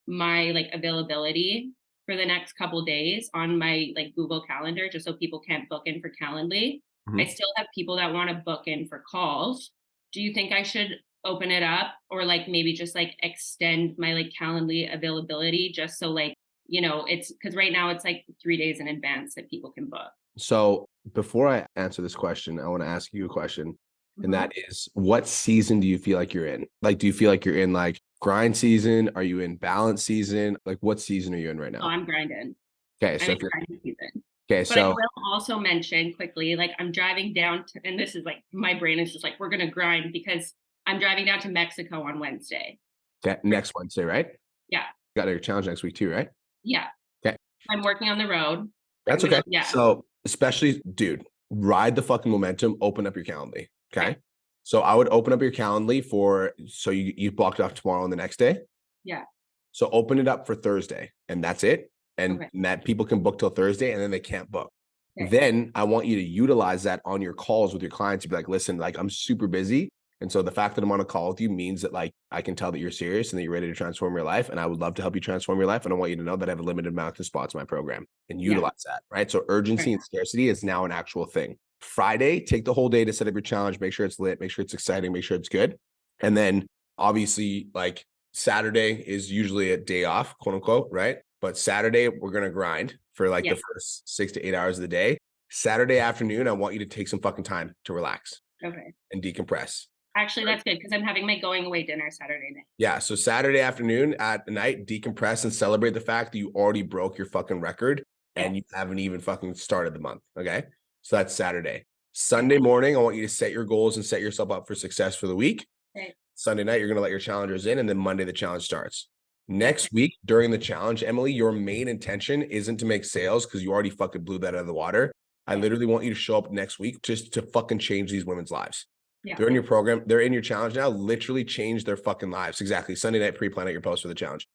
my like availability for the next couple days on my like Google Calendar, just so people can't book in for Calendly. I Mhm. still have people that want to book in for calls. Do you think I should open it up, or like maybe just like extend my like Calendly availability, just so like, it's because right now it's like 3 days in advance that people can book. So before I answer this question, I want to ask you a question. And Mhm. that is, what season do you feel like you're in? Like, do you feel like you're in like grind season? Are you in balance season? Like, what season are you in right Oh, now? I'm grinding. Okay, I'm so in if you're grinding season. okay, But I so will also mention quickly, like I'm driving down to, and this is like my brain is just like, we're gonna grind because I'm driving down to Mexico on Wednesday. okay, next Wednesday, right? Yeah, Got your challenge next week too, right? yeah. Okay, I'm working on the road. that's I'm gonna, okay. yeah. So, especially, dude, ride the fucking momentum. Open up your Calendly. Okay. Okay. So I would open up your Calendly for so you blocked off tomorrow and the next day. Yeah. So open it up for Thursday, and that's it. And Okay. that people can book till Thursday, and then they can't book. Okay. Then I want you to utilize that on your calls with your clients to be like, listen, like I'm super busy. And so the fact that I'm on a call with you means that like I can tell that you're serious and that you're ready to transform your life. And I would love to help you transform your life. And I want you to know that I have a limited amount of spots in my program and Yeah. utilize that. Right. So urgency Right. and scarcity is now an actual thing. Friday, take the whole day to set up your challenge, make sure it's lit, make sure it's exciting, make sure it's good. And then obviously, like Saturday is usually a day off, quote unquote, right? But Saturday, we're going to grind for like Yeah. the first 6 to 8 hours of the day. Saturday afternoon, I want you to take some fucking time to relax Okay. and decompress. Actually, that's good because I'm having my going away dinner Saturday night. Yeah. So Saturday afternoon at night, decompress and celebrate the fact that you already broke your fucking record and you haven't even fucking started the month. Okay. So that's Saturday. Sunday morning, I want you to set your goals and set yourself up for success for the week. Okay. Sunday night, you're going to let your challengers in, and then Monday, the challenge starts. Next week, during the challenge, Emily, your main intention isn't to make sales because you already fucking blew that out of the water. I literally want you to show up next week just to fucking change these women's lives. Yeah. They're in your program. They're in your challenge now. Literally change their fucking lives. Exactly. Sunday night, pre-plan out your post for the challenge.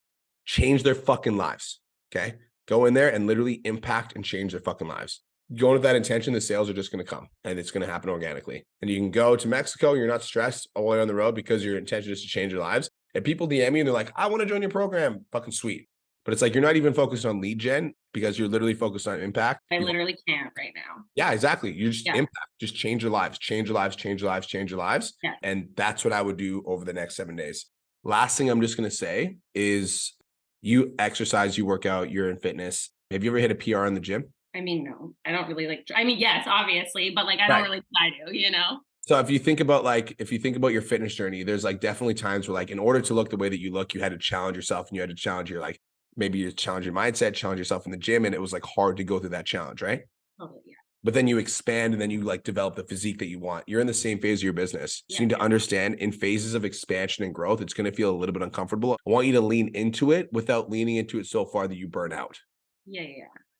Change their fucking lives. Okay. Go in there and literally impact and change their fucking lives. Going with that intention, the sales are just going to come and it's going to happen organically. And you can go to Mexico. You're not stressed all the way on the road because your intention is to change their lives. And people DM you and they're like, I want to join your program. Fucking sweet. But it's like, you're not even focused on lead gen because you're literally focused on impact. I literally can't right now. Yeah, exactly. You just Yeah. impact, just change your lives, change your lives, change your lives, change your lives. Yeah. And that's what I would do over the next 7 days. Last thing I'm just going to say is you exercise, you work out, you're in fitness. Have you ever hit a PR in the gym? I mean, no, I don't really like, I mean, yes, obviously, but like, I Right. don't really try to. So if you think about your fitness journey, there's like definitely times where like in order to look the way that you look, you had to challenge yourself and you had to challenge your like maybe you challenge your mindset, challenge yourself in the gym, and it was like hard to go through that challenge, right? Totally, yeah. But then you expand and then you like develop the physique that you want. You're in the same phase of your business. So you need to understand in phases of expansion and growth, it's going to feel a little bit uncomfortable. I want you to lean into it without leaning into it so far that you burn out. Yeah.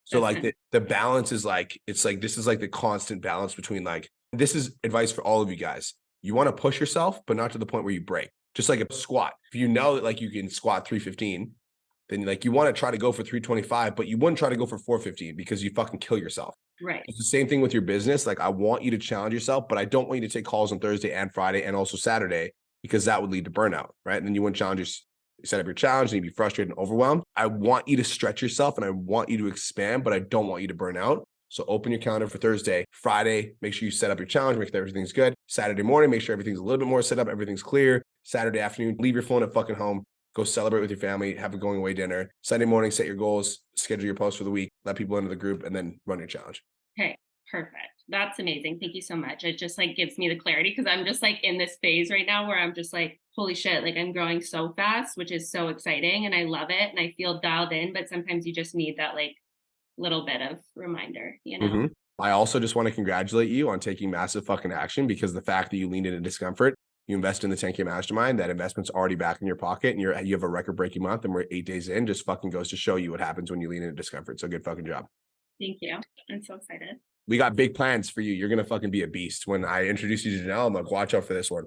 So That's like the balance is like, it's like, this is like the constant balance between like, this is advice for all of you guys. You want to push yourself, but not to the point where you break. Just like a squat. If you know that like you can squat 315, then like you want to try to go for 325, but you wouldn't try to go for 415 because you fucking kill yourself. Right. It's the same thing with your business. Like I want you to challenge yourself, but I don't want you to take calls on Thursday and Friday and also Saturday because that would lead to burnout, right? And then you wouldn't set up your challenge and you'd be frustrated and overwhelmed. I want you to stretch yourself and I want you to expand, but I don't want you to burn out. So open your calendar for Thursday, Friday, make sure you set up your challenge, make sure everything's good. Saturday morning, make sure everything's a little bit more set up, everything's clear. Saturday afternoon, leave your phone at fucking home. Go celebrate with your family, have a going away dinner. Sunday morning, set your goals, schedule your posts for the week, let people into the group, and then run your challenge. Okay, perfect. That's amazing. Thank you so much. It just like gives me the clarity because I'm just like in this phase right now where I'm just like, holy shit, like I'm growing so fast, which is so exciting and I love it and I feel dialed in, but sometimes you just need that like little bit of reminder, Mhm. I also just want to congratulate you on taking massive fucking action because the fact that you leaned into discomfort, you invest in the 10K mastermind, that investment's already back in your pocket and you have a record breaking month and we're 8 days in, just fucking goes to show you what happens when you lean into discomfort. So good fucking job. Thank you. I'm so excited. We got big plans for you. You're going to fucking be a beast. When I introduce you to Janelle, I'm like, watch out for this one.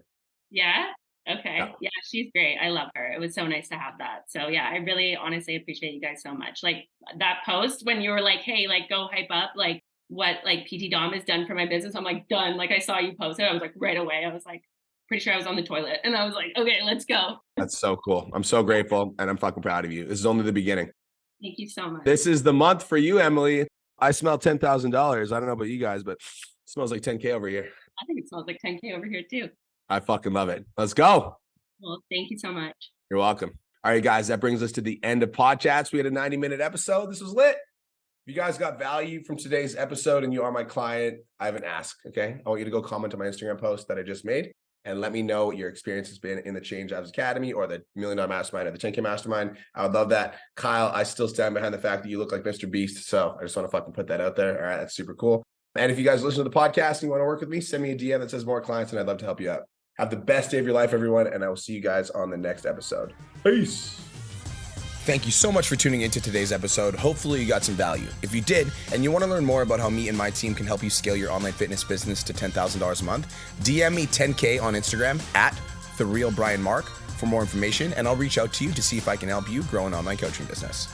Yeah. Okay. Yeah. Yeah, she's great. I love her. It was so nice to have that. So yeah, I really honestly appreciate you guys so much. Like that post when you were like, hey, like go hype up like what like PT Dom has done for my business. I'm like done. Like I saw you post it. I was like right away. I was like pretty sure I was on the toilet and I was like, okay, let's go. That's so cool. I'm so grateful and I'm fucking proud of you. This is only the beginning. Thank you so much. This is the month for you, Emily. I smell $10,000. I don't know about you guys, but it smells like 10K over here. I think it smells like 10K over here too. I fucking love it. Let's go. Well, thank you so much. You're welcome. All right, guys, that brings us to the end of Pod Chats. We had a 90-minute episode. This was lit. If you guys got value from today's episode and you are my client, I have an ask, okay? I want you to go comment on my Instagram post that I just made and let me know what your experience has been in the Change Lives Academy or the $1 Million Mastermind or the 10K Mastermind. I would love that. Kyle, I still stand behind the fact that you look like Mr. Beast, so I just want to fucking put that out there. All right, that's super cool. And if you guys listen to the podcast and you want to work with me, send me a DM that says more clients and I'd love to help you out. Have the best day of your life, everyone, and I will see you guys on the next episode. Peace. Thank you so much for tuning into today's episode. Hopefully you got some value. If you did, and you want to learn more about how me and my team can help you scale your online fitness business to $10,000 a month, DM me 10K on Instagram at TheRealBrianMark for more information, and I'll reach out to you to see if I can help you grow an online coaching business.